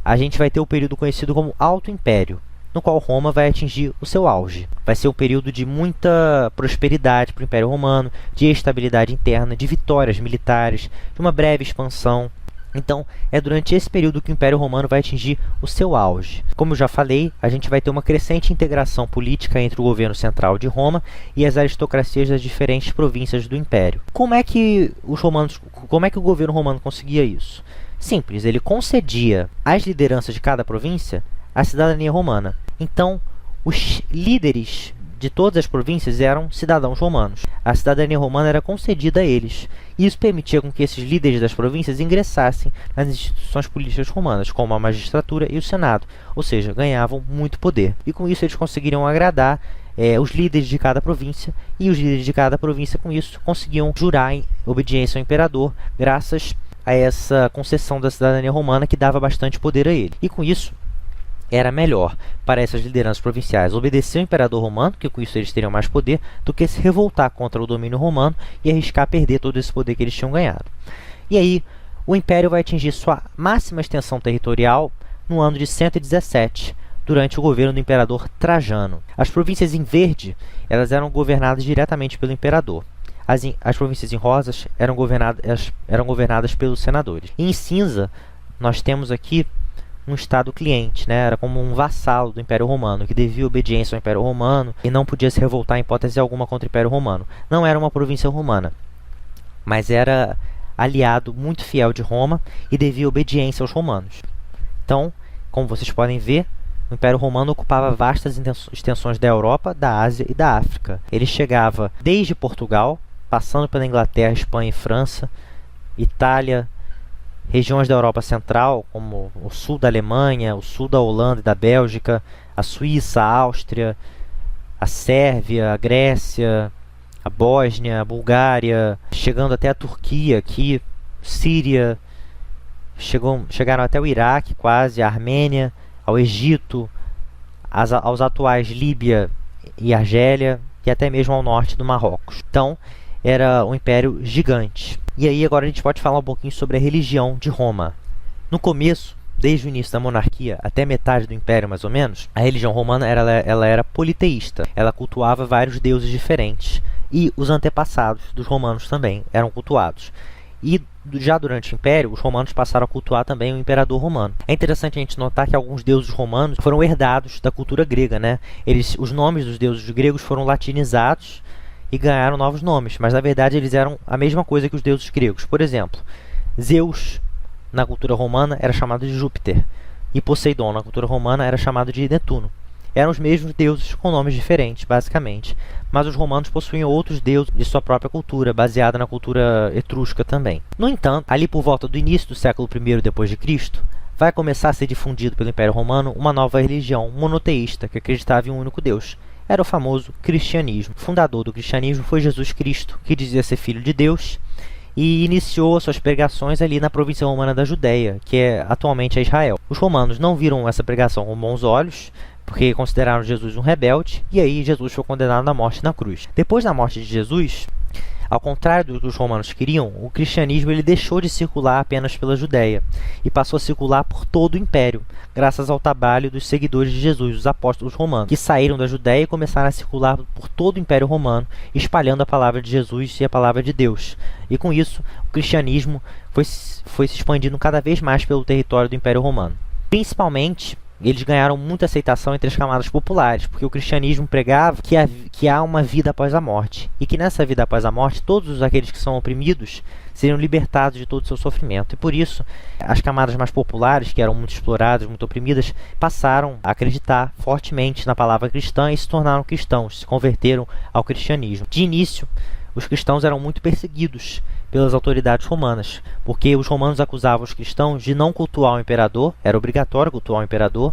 a gente vai ter o período conhecido como Alto Império, no qual Roma vai atingir o seu auge. Vai ser um período de muita prosperidade para o Império Romano, de estabilidade interna, de vitórias militares, de uma breve expansão. Então, é durante esse período que o Império Romano vai atingir o seu auge. Como eu já falei, a gente vai ter uma crescente integração política entre o governo central de Roma e as aristocracias das diferentes províncias do Império. Como é que o governo romano conseguia isso? Simples, ele concedia às lideranças de cada província a cidadania romana. Então, os líderes de todas as províncias eram cidadãos romanos. A cidadania romana era concedida a eles. E isso permitia com que esses líderes das províncias ingressassem nas instituições políticas romanas, como a magistratura e o senado, ou seja, ganhavam muito poder. E com isso eles conseguiriam agradar os líderes de cada província, e os líderes de cada província, com isso, conseguiam jurar em obediência ao imperador, graças a essa concessão da cidadania romana que dava bastante poder a ele. E com isso, era melhor para essas lideranças provinciais obedecer ao imperador romano, que com isso eles teriam mais poder, do que se revoltar contra o domínio romano e arriscar perder todo esse poder que eles tinham ganhado. E aí, o império vai atingir sua máxima extensão territorial no ano de 117, durante o governo do imperador Trajano. As províncias em verde, elas eram governadas diretamente pelo imperador. As províncias em rosas eram governadas pelos senadores. E em cinza, nós temos aqui um estado cliente, né? Era como um vassalo do Império Romano, que devia obediência ao Império Romano e não podia se revoltar em hipótese alguma contra o Império Romano. Não era uma província romana, mas era aliado muito fiel de Roma e devia obediência aos romanos. Então, como vocês podem ver, o Império Romano ocupava vastas extensões da Europa, da Ásia e da África. Ele chegava desde Portugal, passando pela Inglaterra, Espanha e França, Itália, regiões da Europa Central, como o sul da Alemanha, o sul da Holanda e da Bélgica, a Suíça, a Áustria, a Sérvia, a Grécia, a Bósnia, a Bulgária, chegando até a Turquia aqui, Síria, chegaram até o Iraque quase, a Armênia, ao Egito, aos atuais Líbia e Argélia, e até mesmo ao norte do Marrocos. Então, era um império gigante. E aí agora a gente pode falar um pouquinho sobre a religião de Roma. No começo, desde o início da monarquia até metade do império mais ou menos, a religião romana ela era politeísta. Ela cultuava vários deuses diferentes e os antepassados dos romanos também eram cultuados. E já durante o Império, os romanos passaram a cultuar também o imperador romano. É interessante a gente notar que alguns deuses romanos foram herdados da cultura grega, né? Os nomes dos deuses gregos foram latinizados e ganharam novos nomes, mas na verdade eles eram a mesma coisa que os deuses gregos. Por exemplo, Zeus, na cultura romana, era chamado de Júpiter, e Poseidon, na cultura romana, era chamado de Netuno. Eram os mesmos deuses com nomes diferentes, basicamente, mas os romanos possuíam outros deuses de sua própria cultura, baseada na cultura etrusca também. No entanto, ali por volta do início do século I depois de Cristo, vai começar a ser difundido pelo Império Romano uma nova religião monoteísta que acreditava em um único Deus. Era o famoso cristianismo. O fundador do cristianismo foi Jesus Cristo, que dizia ser filho de Deus, e iniciou suas pregações ali na província romana da Judéia, que atualmente é Israel. Os romanos não viram essa pregação com bons olhos, porque consideraram Jesus um rebelde, e aí Jesus foi condenado à morte na cruz. Depois da morte de Jesus, ao contrário do que os romanos queriam, o cristianismo ele deixou de circular apenas pela Judéia e passou a circular por todo o império, graças ao trabalho dos seguidores de Jesus, os apóstolos romanos, que saíram da Judéia e começaram a circular por todo o Império Romano, espalhando a palavra de Jesus e a palavra de Deus. E com isso, o cristianismo foi se expandindo cada vez mais pelo território do Império Romano. Principalmente, eles ganharam muita aceitação entre as camadas populares, porque o cristianismo pregava que há uma vida após a morte, e que nessa vida após a morte, todos aqueles que são oprimidos seriam libertados de todo o seu sofrimento. E por isso, as camadas mais populares, que eram muito exploradas, muito oprimidas, passaram a acreditar fortemente na palavra cristã e se tornaram cristãos, se converteram ao cristianismo. De início, os cristãos eram muito perseguidos pelas autoridades romanas, porque os romanos acusavam os cristãos de não cultuar o imperador, era obrigatório cultuar o imperador,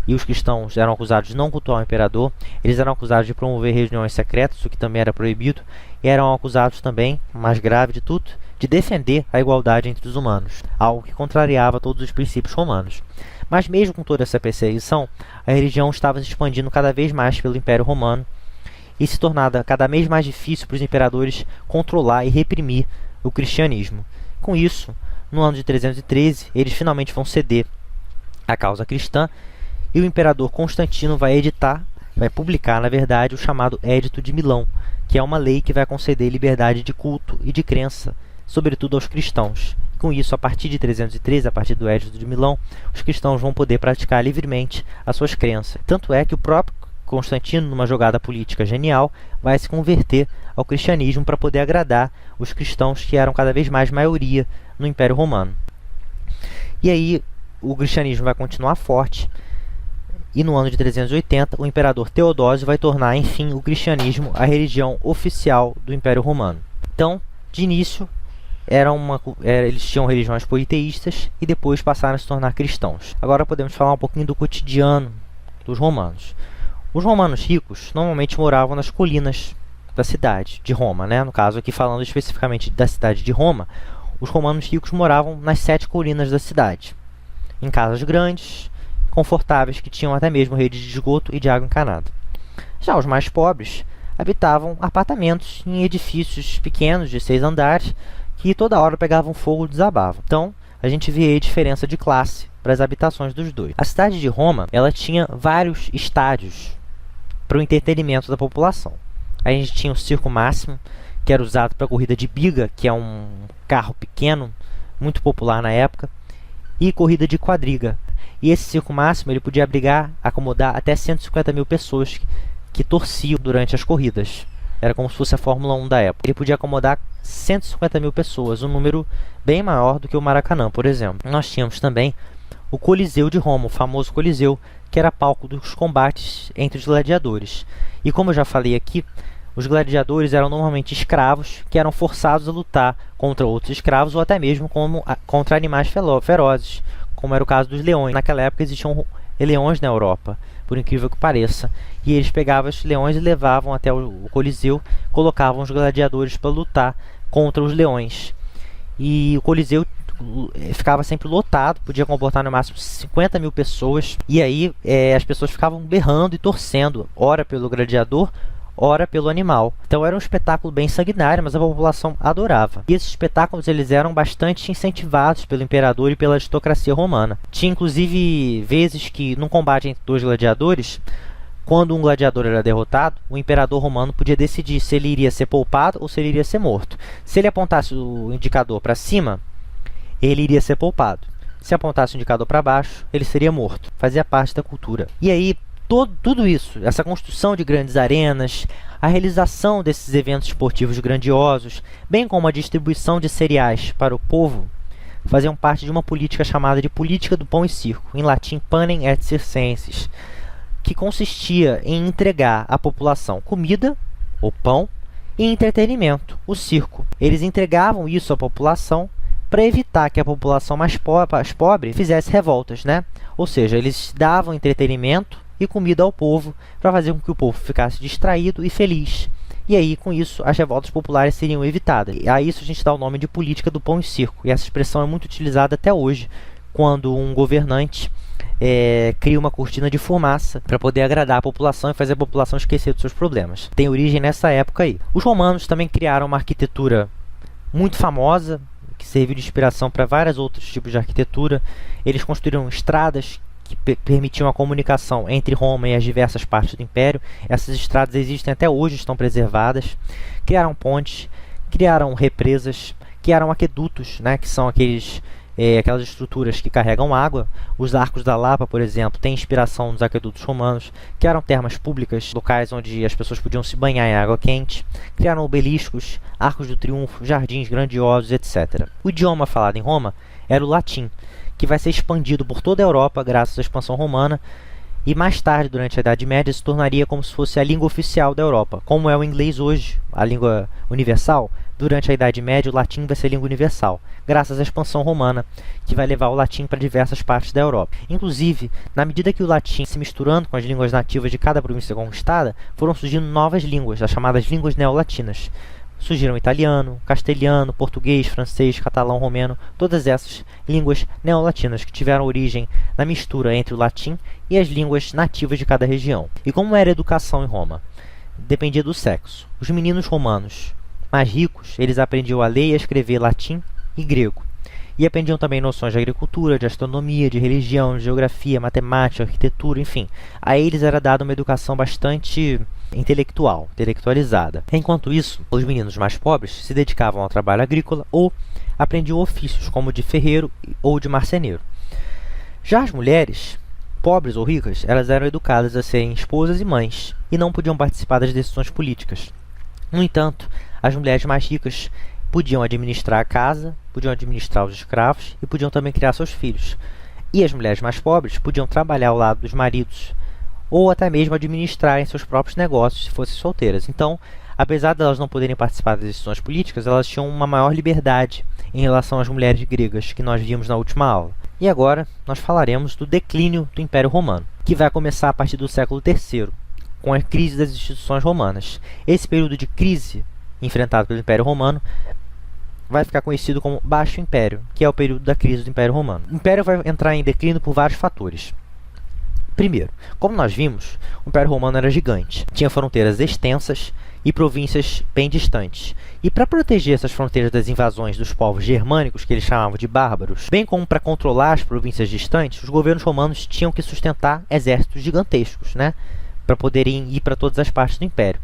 e os cristãos eram acusados de não cultuar o imperador, eles eram acusados de promover reuniões secretas, o que também era proibido, e eram acusados também, mais grave de tudo, de defender a igualdade entre os humanos, algo que contrariava todos os princípios romanos. Mas mesmo com toda essa perseguição, a religião estava se expandindo cada vez mais pelo Império Romano, e se tornava cada vez mais difícil para os imperadores controlar e reprimir o cristianismo. Com isso, no ano de 313, eles finalmente vão ceder à causa cristã, e o imperador Constantino vai publicar, na verdade, o chamado Édito de Milão, que é uma lei que vai conceder liberdade de culto e de crença, sobretudo aos cristãos. Com isso, a partir de 313, a partir do Édito de Milão, os cristãos vão poder praticar livremente as suas crenças. Tanto é que o próprio Constantino, numa jogada política genial, vai se converter ao cristianismo para poder agradar os cristãos que eram cada vez mais maioria no Império Romano. E aí o cristianismo vai continuar forte, e no ano de 380 o imperador Teodósio vai tornar, enfim, o cristianismo a religião oficial do Império Romano. Então, de início, eles tinham religiões politeístas e depois passaram a se tornar cristãos. Agora podemos falar um pouquinho do cotidiano dos romanos. Os romanos ricos normalmente moravam nas colinas da cidade de Roma, né? No caso aqui falando especificamente da cidade de Roma, os romanos ricos moravam nas 7 colinas da cidade, em casas grandes, confortáveis, que tinham até mesmo rede de esgoto e de água encanada. Já os mais pobres habitavam apartamentos em edifícios pequenos de 6 andares que toda hora pegavam fogo e desabavam. Então, a gente vê aí a diferença de classe para as habitações dos dois. A cidade de Roma, ela tinha vários estádios para o entretenimento da população. A gente tinha o Circo Máximo, que era usado para a corrida de biga, que é um carro pequeno, muito popular na época, e corrida de quadriga. E esse Circo Máximo ele podia acomodar até 150 mil pessoas que torciam durante as corridas. Era como se fosse a Fórmula 1 da época. Ele podia acomodar 150 mil pessoas, um número bem maior do que o Maracanã, por exemplo. Nós tínhamos também o Coliseu de Roma, o famoso Coliseu, que era palco dos combates entre os gladiadores. E como eu já falei aqui, os gladiadores eram normalmente escravos que eram forçados a lutar contra outros escravos ou até mesmo contra animais ferozes, como era o caso dos leões. Naquela época existiam leões na Europa, por incrível que pareça, e eles pegavam esses leões e levavam até o Coliseu, colocavam os gladiadores para lutar contra os leões. E o Coliseu ficava sempre lotado, podia comportar no máximo 50 mil pessoas, e aí as pessoas ficavam berrando e torcendo, ora pelo gladiador, ora pelo animal. Então era um espetáculo bem sanguinário, mas a população adorava. E esses espetáculos eles eram bastante incentivados pelo imperador e pela aristocracia romana. Tinha inclusive vezes que, num combate entre dois gladiadores, quando um gladiador era derrotado, o imperador romano podia decidir se ele iria ser poupado ou se ele iria ser morto. Se ele apontasse o indicador para cima, ele iria ser poupado. Se apontasse o indicador para baixo, ele seria morto. Fazia parte da cultura. E aí, tudo isso, essa construção de grandes arenas, a realização desses eventos esportivos grandiosos, bem como a distribuição de cereais para o povo, faziam parte de uma política chamada de política do pão e circo, em latim panem et circenses, que consistia em entregar à população comida, ou pão, e entretenimento, o circo. Eles entregavam isso à população para evitar que a população mais pobre fizesse revoltas, né? Ou seja, eles davam entretenimento e comida ao povo para fazer com que o povo ficasse distraído e feliz. E aí, com isso, as revoltas populares seriam evitadas. E a isso a gente dá o nome de política do pão e circo. E essa expressão é muito utilizada até hoje, quando um governante cria uma cortina de fumaça para poder agradar a população e fazer a população esquecer dos seus problemas. Tem origem nessa época aí. Os romanos também criaram uma arquitetura muito famosa, que serviu de inspiração para vários outros tipos de arquitetura. Eles construíram estradas que permitiam a comunicação entre Roma e as diversas partes do Império. Essas estradas existem até hoje, estão preservadas. Criaram pontes, criaram represas, criaram aquedutos, né, que são aquelas estruturas que carregam água. Os arcos da Lapa, por exemplo, têm inspiração nos aquedutos romanos. Criaram termas públicas, locais onde as pessoas podiam se banhar em água quente. Criaram obeliscos, arcos do triunfo, jardins grandiosos, etc. O idioma falado em Roma era o latim, que vai ser expandido por toda a Europa graças à expansão romana, e mais tarde, durante a Idade Média, se tornaria como se fosse a língua oficial da Europa. Como é o inglês hoje, a língua universal, durante a Idade Média o latim vai ser língua universal, graças à expansão romana, que vai levar o latim para diversas partes da Europa. Inclusive, na medida que o latim se misturando com as línguas nativas de cada província conquistada, foram surgindo novas línguas, as chamadas línguas neolatinas. Surgiram italiano, castelhano, português, francês, catalão, romeno, todas essas línguas neolatinas que tiveram origem na mistura entre o latim e as línguas nativas de cada região. E como era a educação em Roma? Dependia do sexo. Os meninos romanos mais ricos, eles aprendiam a ler e a escrever latim e grego. E aprendiam também noções de agricultura, de astronomia, de religião, de geografia, matemática, arquitetura, enfim. A eles era dada uma educação bastante intelectualizada. Enquanto isso, os meninos mais pobres se dedicavam ao trabalho agrícola ou aprendiam ofícios como de ferreiro ou de marceneiro. Já as mulheres, pobres ou ricas, elas eram educadas a serem esposas e mães e não podiam participar das decisões políticas. No entanto, as mulheres mais ricas podiam administrar a casa, podiam administrar os escravos e podiam também criar seus filhos. E as mulheres mais pobres podiam trabalhar ao lado dos maridos ou até mesmo administrarem seus próprios negócios se fossem solteiras. Então, apesar de elas não poderem participar das decisões políticas, elas tinham uma maior liberdade em relação às mulheres gregas que nós vimos na última aula. E agora nós falaremos do declínio do Império Romano, que vai começar a partir do século III, com a crise das instituições romanas. Esse período de crise enfrentado pelo Império Romano vai ficar conhecido como Baixo Império, que é o período da crise do Império Romano. O Império vai entrar em declínio por vários fatores. Primeiro, como nós vimos, o Império Romano era gigante, tinha fronteiras extensas e províncias bem distantes. E para proteger essas fronteiras das invasões dos povos germânicos, que eles chamavam de bárbaros, bem como para controlar as províncias distantes, os governos romanos tinham que sustentar exércitos gigantescos, né, para poderem ir para todas as partes do Império.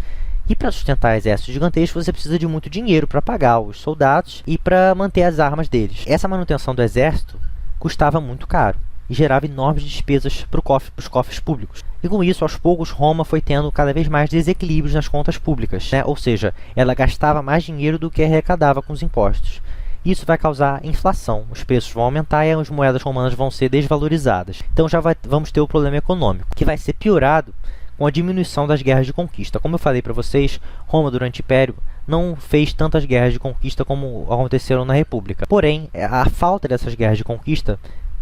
E para sustentar exércitos gigantescos, você precisa de muito dinheiro para pagar os soldados e para manter as armas deles. Essa manutenção do exército custava muito caro e gerava enormes despesas para os cofres públicos. E com isso, aos poucos, Roma foi tendo cada vez mais desequilíbrios nas contas públicas, né? Ou seja, ela gastava mais dinheiro do que arrecadava com os impostos. Isso vai causar inflação, os preços vão aumentar e as moedas romanas vão ser desvalorizadas. Então vamos ter o problema econômico, que vai ser piorado com a diminuição das guerras de conquista. Como eu falei para vocês, Roma, durante o Império, não fez tantas guerras de conquista como aconteceram na República. Porém, a falta dessas guerras de conquista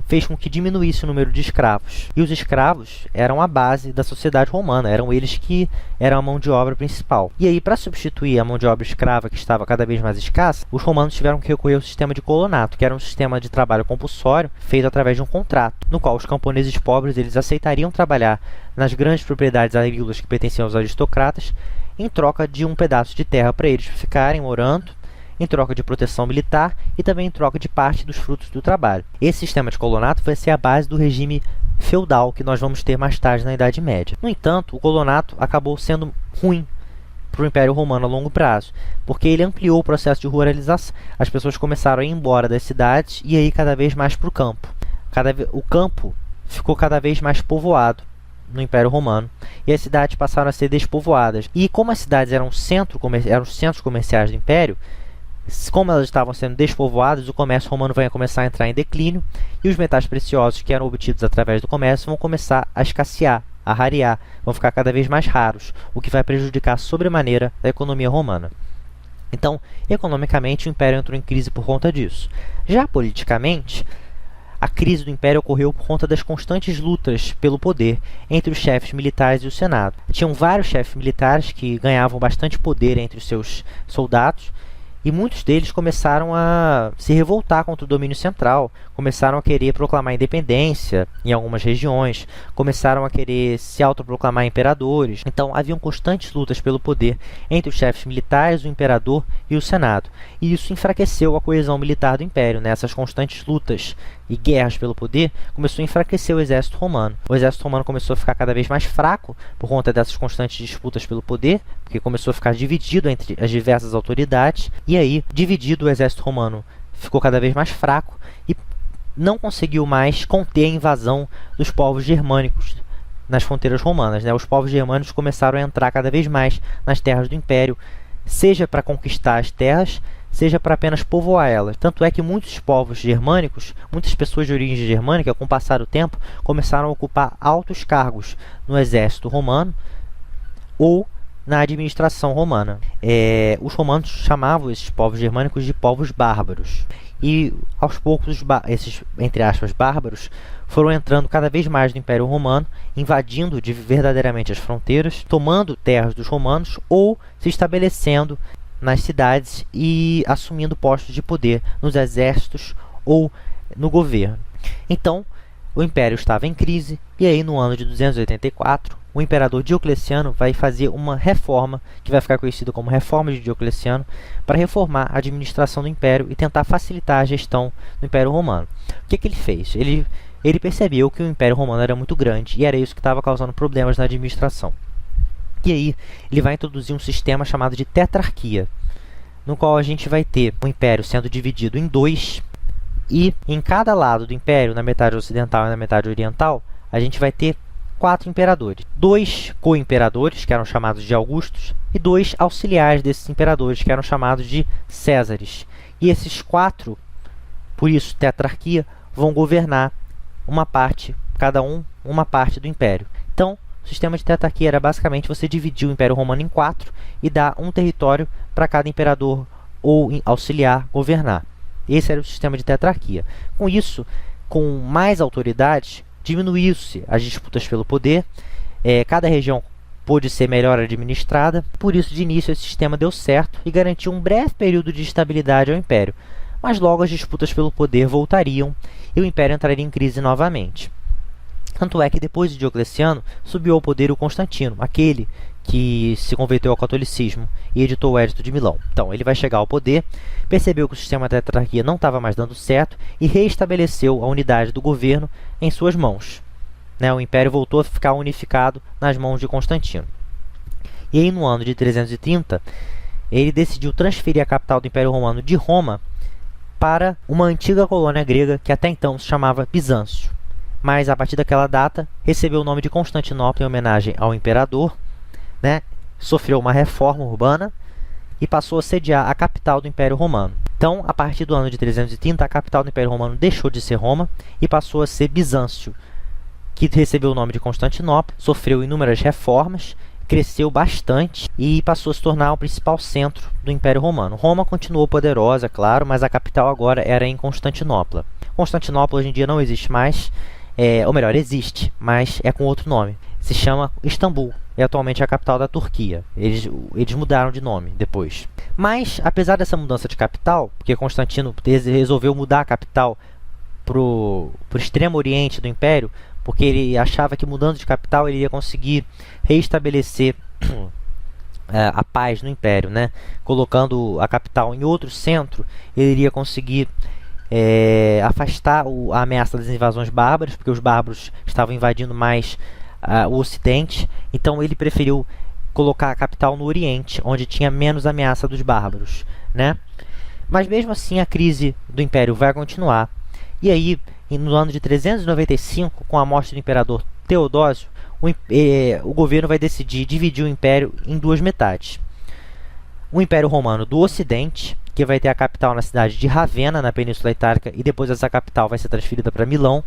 fez com que diminuísse o número de escravos. E os escravos eram a base da sociedade romana, eram eles que eram a mão de obra principal. E aí, para substituir a mão de obra escrava, que estava cada vez mais escassa, os romanos tiveram que recorrer ao sistema de colonato, que era um sistema de trabalho compulsório, feito através de um contrato, no qual os camponeses pobres eles aceitariam trabalhar nas grandes propriedades agrícolas que pertenciam aos aristocratas, em troca de um pedaço de terra para eles ficarem morando, em troca de proteção militar e também em troca de parte dos frutos do trabalho. Esse sistema de colonato vai ser a base do regime feudal que nós vamos ter mais tarde na Idade Média. No entanto, o colonato acabou sendo ruim para o Império Romano a longo prazo, porque ele ampliou o processo de ruralização. As pessoas começaram a ir embora das cidades e a ir cada vez mais para o campo. O campo ficou cada vez mais povoado no Império Romano e as cidades passaram a ser despovoadas. E como as cidades eram os centros comerciais do Império, como elas estavam sendo despovoadas, o comércio romano vai começar a entrar em declínio e os metais preciosos que eram obtidos através do comércio vão começar a escassear, a rarear, vão ficar cada vez mais raros, o que vai prejudicar sobremaneira a economia romana. Então, economicamente, o Império entrou em crise por conta disso. Já politicamente, a crise do Império ocorreu por conta das constantes lutas pelo poder entre os chefes militares e o Senado. Tinham vários chefes militares que ganhavam bastante poder entre os seus soldados, e muitos deles começaram a se revoltar contra o domínio central, começaram a querer proclamar independência em algumas regiões, começaram a querer se autoproclamar imperadores. Então, haviam constantes lutas pelo poder entre os chefes militares, o imperador e o Senado. E isso enfraqueceu a coesão militar do Império. Essas constantes lutas e guerras pelo poder começou a enfraquecer o exército romano. O exército romano começou a ficar cada vez mais fraco por conta dessas constantes disputas pelo poder, porque começou a ficar dividido entre as diversas autoridades, e aí, dividido, o exército romano ficou cada vez mais fraco e não conseguiu mais conter a invasão dos povos germânicos nas fronteiras romanas. Os povos germânicos começaram a entrar cada vez mais nas terras do Império, seja para conquistar as terras, seja para apenas povoar elas. Tanto é que muitos povos germânicos, muitas pessoas de origem germânica, com o passar do tempo, começaram a ocupar altos cargos no exército romano ou na administração romana. Os romanos chamavam esses povos germânicos de povos bárbaros. E, aos poucos, esses, entre aspas, bárbaros, foram entrando cada vez mais no Império Romano, invadindo verdadeiramente as fronteiras, tomando terras dos romanos ou se estabelecendo nas cidades e assumindo postos de poder nos exércitos ou no governo. Então, o Império estava em crise, e aí no ano de 284, o imperador Diocleciano vai fazer uma reforma, que vai ficar conhecida como Reforma de Diocleciano, para reformar a administração do Império e tentar facilitar a gestão do Império Romano. O que ele fez? Ele percebeu que o Império Romano era muito grande, e era isso que estava causando problemas na administração. E aí, ele vai introduzir um sistema chamado de tetrarquia, no qual a gente vai ter o Império sendo dividido em dois, e em cada lado do Império, na metade ocidental e na metade oriental, a gente vai ter 4 imperadores. 2 co-imperadores, que eram chamados de Augustos, e 2 auxiliares desses imperadores, que eram chamados de Césares. E esses 4, por isso tetrarquia, vão governar cada um uma parte do Império. Então, o sistema de tetrarquia era basicamente você dividir o Império Romano em 4 e dar um território para cada imperador ou auxiliar governar. Esse era o sistema de tetrarquia. Com isso, com mais autoridade, diminuiu-se as disputas pelo poder, cada região pôde ser melhor administrada. Por isso, de início, esse sistema deu certo e garantiu um breve período de estabilidade ao Império. Mas logo as disputas pelo poder voltariam e o Império entraria em crise novamente. Tanto é que depois de Diocleciano, subiu ao poder o Constantino, aquele que se converteu ao catolicismo e editou o Edito de Milão. Então, ele vai chegar ao poder, percebeu que o sistema da tetrarquia não estava mais dando certo e reestabeleceu a unidade do governo em suas mãos. O Império voltou a ficar unificado nas mãos de Constantino. E aí, no ano de 330, ele decidiu transferir a capital do Império Romano de Roma para uma antiga colônia grega que até então se chamava Bizâncio. Mas, a partir daquela data, recebeu o nome de Constantinopla em homenagem ao imperador, sofreu uma reforma urbana e passou a sediar a capital do Império Romano. Então, a partir do ano de 330, a capital do Império Romano deixou de ser Roma e passou a ser Bizâncio, que recebeu o nome de Constantinopla, sofreu inúmeras reformas, cresceu bastante e passou a se tornar o principal centro do Império Romano. Roma continuou poderosa, claro, mas a capital agora era em Constantinopla. Constantinopla hoje em dia não existe mais, ou melhor, existe, mas é com outro nome. Se chama Istambul. É atualmente a capital da Turquia. Eles mudaram de nome depois. Mas, apesar dessa mudança de capital, porque Constantino resolveu mudar a capital para o extremo oriente do Império, porque ele achava que mudando de capital ele ia conseguir reestabelecer a paz no Império, né? Colocando a capital em outro centro, ele iria conseguir afastar a ameaça das invasões bárbaras, porque os bárbaros estavam invadindo mais o Ocidente. Então ele preferiu colocar a capital no Oriente, onde tinha menos ameaça dos bárbaros, né? Mas mesmo assim a crise do Império vai continuar. E aí, no ano de 395, com a morte do imperador Teodósio, o governo vai decidir dividir o Império em duas metades. O Império Romano do Ocidente, que vai ter a capital na cidade de Ravenna, na Península Itálica, e depois essa capital vai ser transferida para Milão.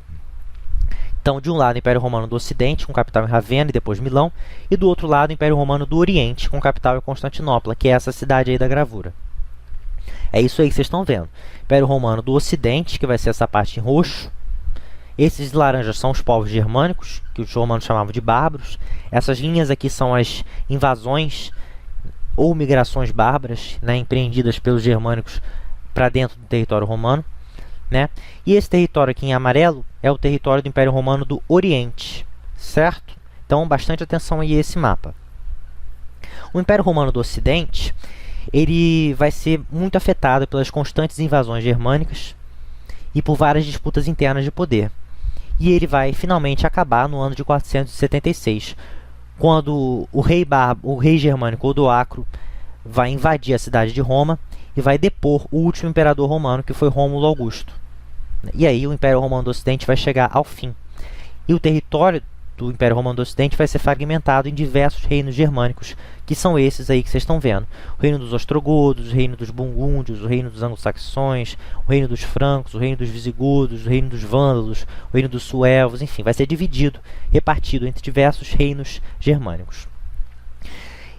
Então, de um lado, o Império Romano do Ocidente, com capital em Ravenna e depois Milão, e do outro lado, o Império Romano do Oriente, com capital em Constantinopla, que é essa cidade aí da gravura. É isso aí que vocês estão vendo. Império Romano do Ocidente, que vai ser essa parte em roxo. Esses laranjas são os povos germânicos, que os romanos chamavam de bárbaros. Essas linhas aqui são as invasões ou migrações bárbaras, né, empreendidas pelos germânicos para dentro do território romano, né? E esse território aqui em amarelo é o território do Império Romano do Oriente, certo? Então, bastante atenção aí a esse mapa. O Império Romano do Ocidente, ele vai ser muito afetado pelas constantes invasões germânicas e por várias disputas internas de poder. E ele vai finalmente acabar no ano de 476, quando o rei germânico Odoacro vai invadir a cidade de Roma e vai depor o último imperador romano, que foi Rômulo Augusto. E aí o Império Romano do Ocidente vai chegar ao fim. E o território do Império Romano do Ocidente vai ser fragmentado em diversos reinos germânicos, que são esses aí que vocês estão vendo. O reino dos ostrogodos, o reino dos burgúndios, o reino dos anglo-saxões, o reino dos francos, o reino dos visigodos, o reino dos vândalos, o reino dos suevos, enfim, vai ser dividido, repartido entre diversos reinos germânicos.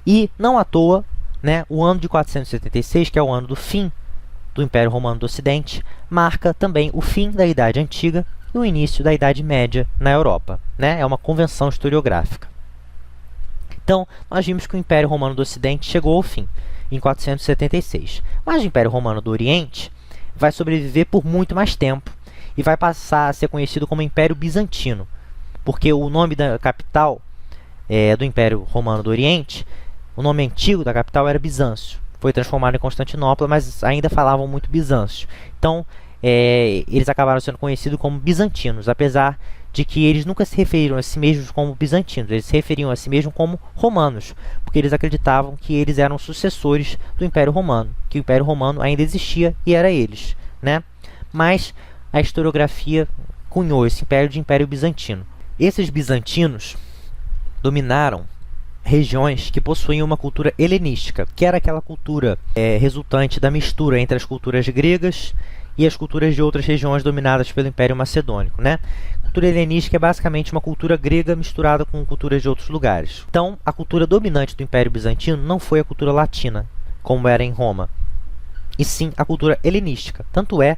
E, não à toa, né, o ano de 476, que é o ano do fim do Império Romano do Ocidente, marca também o fim da Idade Antiga e o início da Idade Média na Europa, né? É uma convenção historiográfica. Então, nós vimos que o Império Romano do Ocidente chegou ao fim, em 476. Mas o Império Romano do Oriente vai sobreviver por muito mais tempo e vai passar a ser conhecido como Império Bizantino, porque o nome da capital do Império Romano do Oriente, o nome antigo da capital era Bizâncio. Foi transformado em Constantinopla, mas ainda falavam muito Bizâncio. Então, eles acabaram sendo conhecidos como bizantinos, apesar de que eles nunca se referiram a si mesmos como bizantinos, eles se referiam a si mesmos como romanos, porque eles acreditavam que eles eram sucessores do Império Romano, que o Império Romano ainda existia e era eles, né? Mas a historiografia cunhou esse império de Império Bizantino. Esses bizantinos dominaram regiões que possuíam uma cultura helenística, que era aquela cultura resultante da mistura entre as culturas gregas e as culturas de outras regiões dominadas pelo Império Macedônico, né? A cultura helenística é basicamente uma cultura grega misturada com culturas de outros lugares. Então, a cultura dominante do Império Bizantino não foi a cultura latina, como era em Roma, e sim a cultura helenística. Tanto é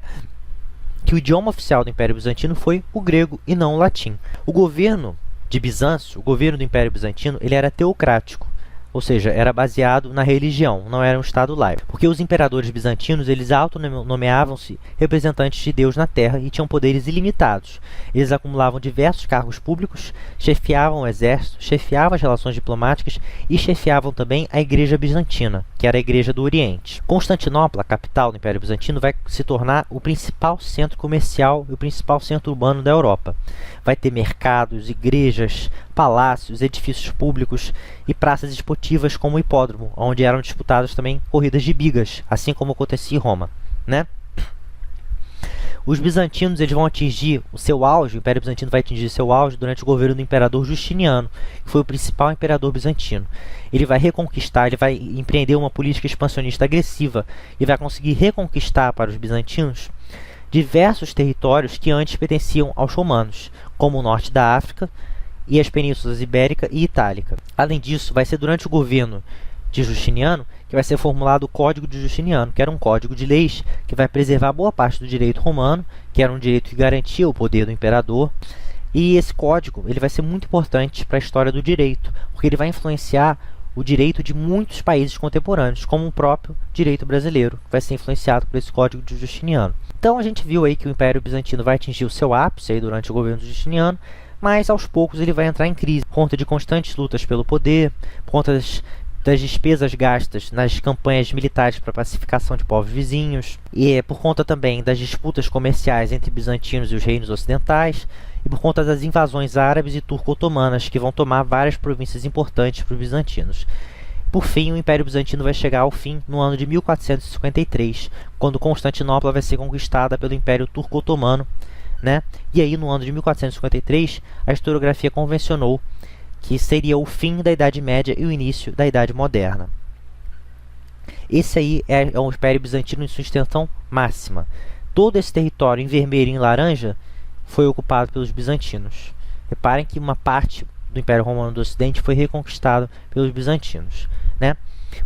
que o idioma oficial do Império Bizantino foi o grego e não o latim. O governo de Bizâncio, o governo do Império Bizantino, ele era teocrático, ou seja, era baseado na religião, não era um estado laico. Porque os imperadores bizantinos, eles autonomeavam-se representantes de Deus na Terra e tinham poderes ilimitados. Eles acumulavam diversos cargos públicos, chefiavam o exército, chefiavam as relações diplomáticas e chefiavam também a Igreja Bizantina, que era a Igreja do Oriente. Constantinopla, a capital do Império Bizantino, vai se tornar o principal centro comercial e o principal centro urbano da Europa. Vai ter mercados, igrejas, palácios, edifícios públicos e praças esportivas como o hipódromo, onde eram disputadas também corridas de bigas, assim como acontecia em Roma, né? Os bizantinos eles vão atingir o seu auge, o Império Bizantino vai atingir seu auge durante o governo do imperador Justiniano, que foi o principal imperador bizantino. Ele vai reconquistar, ele vai empreender uma política expansionista agressiva e vai conseguir reconquistar para os bizantinos diversos territórios que antes pertenciam aos romanos, como o norte da África e as penínsulas Ibérica e Itálica. Além disso, vai ser durante o governo de Justiniano que vai ser formulado o Código de Justiniano, que era um código de leis que vai preservar boa parte do direito romano, que era um direito que garantia o poder do imperador. E esse código ele vai ser muito importante para a história do direito, porque ele vai influenciar o direito de muitos países contemporâneos, como o próprio direito brasileiro, que vai ser influenciado por esse Código de Justiniano. Então a gente viu aí que o Império Bizantino vai atingir o seu ápice aí durante o governo de Justiniano, mas aos poucos ele vai entrar em crise, por conta de constantes lutas pelo poder, por conta das das despesas gastas nas campanhas militares para pacificação de povos vizinhos, e por conta também das disputas comerciais entre bizantinos e os reinos ocidentais, e por conta das invasões árabes e turco-otomanas, que vão tomar várias províncias importantes para os bizantinos. Por fim, o Império Bizantino vai chegar ao fim no ano de 1453, quando Constantinopla vai ser conquistada pelo Império Turco-Otomano, né? E aí, no ano de 1453, a historiografia convencionou que seria o fim da Idade Média e o início da Idade Moderna. Esse aí é o Império Bizantino em sua extensão máxima. Todo esse território em vermelho e em laranja foi ocupado pelos bizantinos. Reparem que uma parte do Império Romano do Ocidente foi reconquistado pelos bizantinos, né?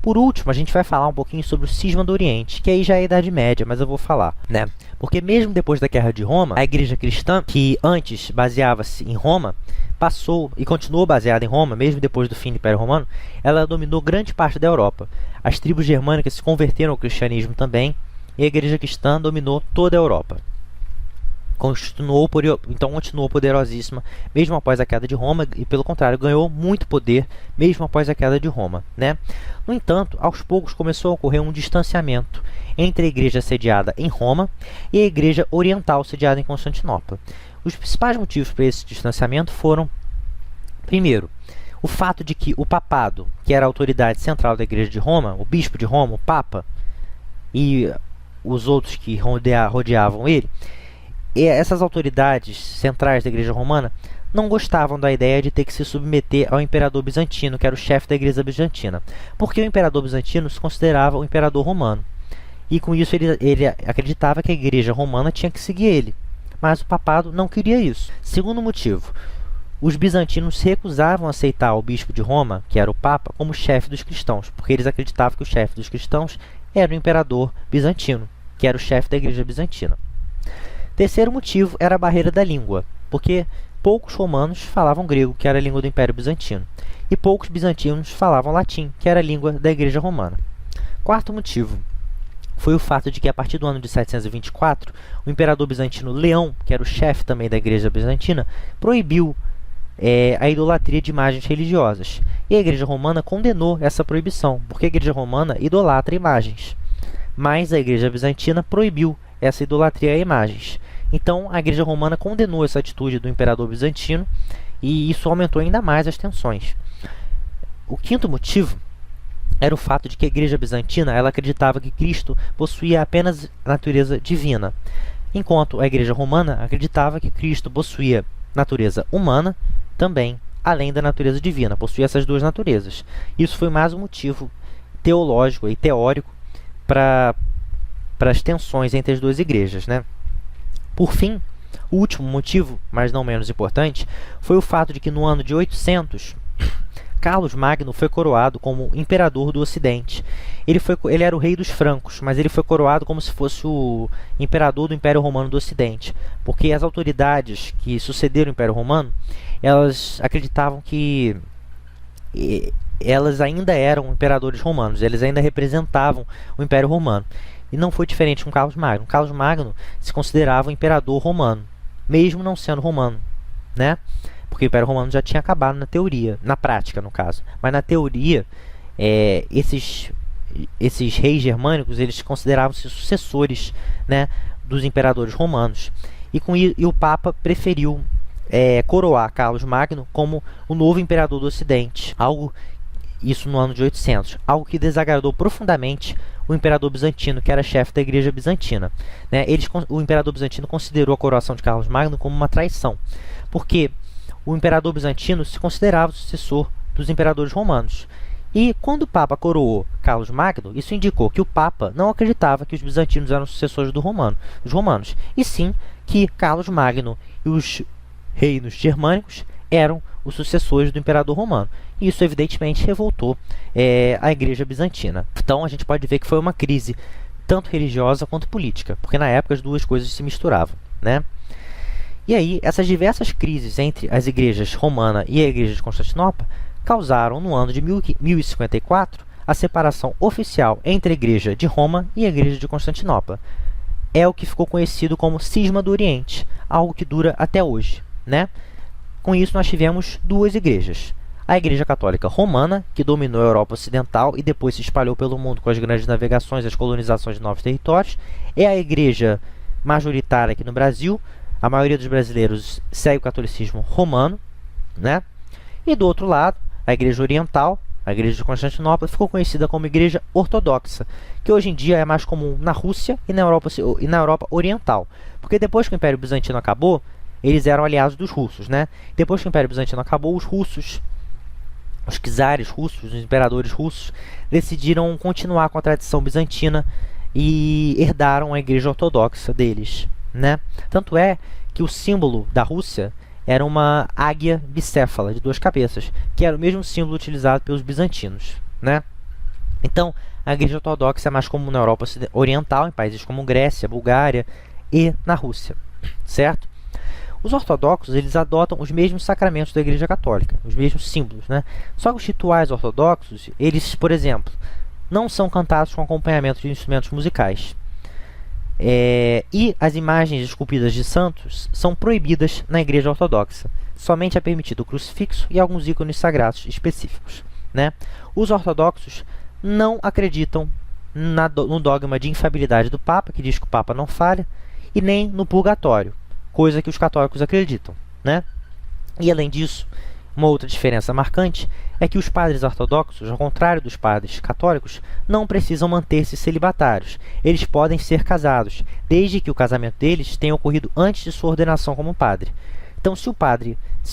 Por último, a gente vai falar um pouquinho sobre o Cisma do Oriente, que aí já é a Idade Média, mas eu vou falar, né? Porque mesmo depois da Guerra de Roma, a Igreja Cristã, que antes baseava-se em Roma, passou e continuou baseada em Roma, mesmo depois do fim do Império Romano, ela dominou grande parte da Europa. As tribos germânicas se converteram ao cristianismo também, e a Igreja Cristã dominou toda a Europa. Continuou poderosíssima mesmo após a queda de Roma, e pelo contrário, ganhou muito poder mesmo após a queda de Roma, né? No entanto, aos poucos começou a ocorrer um distanciamento entre a igreja sediada em Roma e a igreja oriental sediada em Constantinopla. Os principais motivos para esse distanciamento foram, primeiro, o fato de que o papado, que era a autoridade central da igreja de Roma, o bispo de Roma, o papa, e os outros que rodeavam ele, e essas autoridades centrais da igreja romana não gostavam da ideia de ter que se submeter ao imperador bizantino, que era o chefe da igreja bizantina, porque o imperador bizantino se considerava o imperador romano, e com isso ele acreditava que a igreja romana tinha que seguir ele, mas o papado não queria isso. Segundo motivo, os bizantinos se recusavam a aceitar o bispo de Roma, que era o papa, como chefe dos cristãos, porque eles acreditavam que o chefe dos cristãos era o imperador bizantino, que era o chefe da igreja bizantina. Terceiro motivo era a barreira da língua, porque poucos romanos falavam grego, que era a língua do Império Bizantino, e poucos bizantinos falavam latim, que era a língua da igreja romana. Quarto motivo foi o fato de que, a partir do ano de 724, o imperador bizantino Leão, que era o chefe também da igreja bizantina, proibiu a idolatria de imagens religiosas. E a igreja romana condenou essa proibição, porque a igreja romana idolatra imagens, mas a igreja bizantina proibiu essa idolatria a imagens. Então, a igreja romana condenou essa atitude do imperador bizantino, e isso aumentou ainda mais as tensões. O quinto motivo era o fato de que a igreja bizantina ela acreditava que Cristo possuía apenas natureza divina, enquanto a igreja romana acreditava que Cristo possuía natureza humana também, além da natureza divina, possuía essas duas naturezas. Isso foi mais um motivo teológico e teórico para as tensões entre as duas igrejas, né? Por fim, o último motivo, mas não menos importante, foi o fato de que no ano de 800, Carlos Magno foi coroado como imperador do Ocidente. Ele era o rei dos francos, mas ele foi coroado como se fosse o imperador do Império Romano do Ocidente, porque as autoridades que sucederam o Império Romano, elas acreditavam que elas ainda eram imperadores romanos, eles ainda representavam o Império Romano. E não foi diferente com Carlos Magno. Carlos Magno se considerava o imperador romano, mesmo não sendo romano, né? Porque o Império Romano já tinha acabado na teoria, na prática, no caso. Mas na teoria, esses reis germânicos, eles consideravam-se sucessores, né, dos imperadores romanos. E o Papa preferiu coroar Carlos Magno como o novo imperador do Ocidente. Isso no ano de 800. Algo que desagradou profundamente o imperador bizantino, que era chefe da igreja bizantina, né? O imperador bizantino considerou a coroação de Carlos Magno como uma traição, porque o imperador bizantino se considerava o sucessor dos imperadores romanos. E quando o Papa coroou Carlos Magno, isso indicou que o Papa não acreditava que os bizantinos eram sucessores dos romanos, e sim que Carlos Magno e os reinos germânicos eram os sucessores do imperador romano. E isso, evidentemente, revoltou a igreja bizantina. Então, a gente pode ver que foi uma crise tanto religiosa quanto política, porque na época as duas coisas se misturavam, né? E aí, essas diversas crises entre as igrejas romana e a igreja de Constantinopla causaram, no ano de 1054, a separação oficial entre a igreja de Roma e a igreja de Constantinopla. É o que ficou conhecido como Cisma do Oriente, algo que dura até hoje, né? Com isso, nós tivemos duas igrejas, A Igreja Católica Romana, que dominou a Europa Ocidental e depois se espalhou pelo mundo com as grandes navegações e as colonizações de novos territórios. É a igreja majoritária aqui no Brasil. A maioria dos brasileiros segue o catolicismo romano, né? E do outro lado, a Igreja Oriental, a Igreja de Constantinopla, ficou conhecida como Igreja Ortodoxa, que hoje em dia é mais comum na Rússia e na Europa Oriental. Porque depois que o Império Bizantino acabou, eles eram aliados dos russos, né? Depois que o Império Bizantino acabou, os russos, os czares russos, os imperadores russos, decidiram continuar com a tradição bizantina e herdaram a Igreja Ortodoxa deles, né? Tanto é que o símbolo da Rússia era uma águia bicéfala de 2 cabeças, que era o mesmo símbolo utilizado pelos bizantinos, né? Então, a Igreja Ortodoxa é mais comum na Europa Oriental, em países como Grécia, Bulgária e na Rússia, certo? Os ortodoxos, eles adotam os mesmos sacramentos da Igreja Católica, os mesmos símbolos, né? Só que os rituais ortodoxos, eles, por exemplo, não são cantados com acompanhamento de instrumentos musicais. E as imagens esculpidas de santos são proibidas na Igreja Ortodoxa. Somente é permitido o crucifixo e alguns ícones sagrados específicos, né? Os ortodoxos não acreditam no dogma de infalibilidade do Papa, que diz que o Papa não falha, e nem no purgatório, coisa que os católicos acreditam, né? E além disso, uma outra diferença marcante é que os padres ortodoxos, ao contrário dos padres católicos, não precisam manter-se celibatários. Eles podem ser casados, desde que o casamento deles tenha ocorrido antes de sua ordenação como padre. Então, se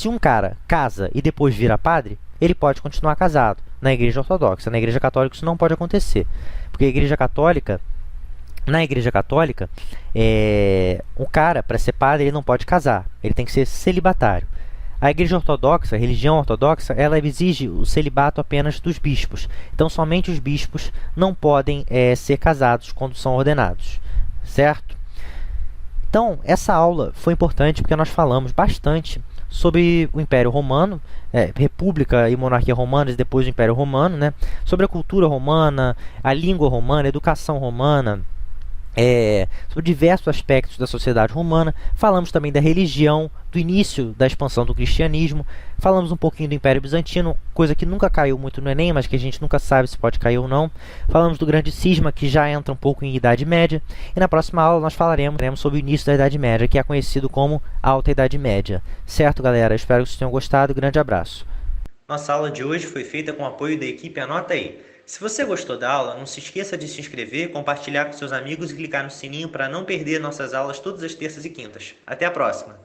um cara casa e depois vira padre, ele pode continuar casado na Igreja Ortodoxa. Na Igreja Católica isso não pode acontecer, porque na Igreja Católica, o cara, para ser padre, ele não pode casar, ele tem que ser celibatário. A Igreja Ortodoxa, a religião ortodoxa, ela exige o celibato apenas dos bispos. Então, somente os bispos não podem ser casados quando são ordenados, certo? Então, essa aula foi importante porque nós falamos bastante sobre o Império Romano, República e Monarquia Romanas, e depois o Império Romano, né? Sobre a cultura romana, a língua romana, a educação romana, sobre diversos aspectos da sociedade romana. Falamos também da religião, do início da expansão do cristianismo. Falamos um pouquinho do Império Bizantino, coisa que nunca caiu muito no Enem, mas que a gente nunca sabe se pode cair ou não. Falamos do Grande Cisma, que já entra um pouco em Idade Média. E na próxima aula nós falaremos sobre o início da Idade Média, que é conhecido como Alta Idade Média. Certo, galera? Espero que vocês tenham gostado. Grande abraço. Nossa aula de hoje foi feita com o apoio da equipe Anota Aí. Se você gostou da aula, não se esqueça de se inscrever, compartilhar com seus amigos e clicar no sininho para não perder nossas aulas todas as terças e quintas. Até a próxima!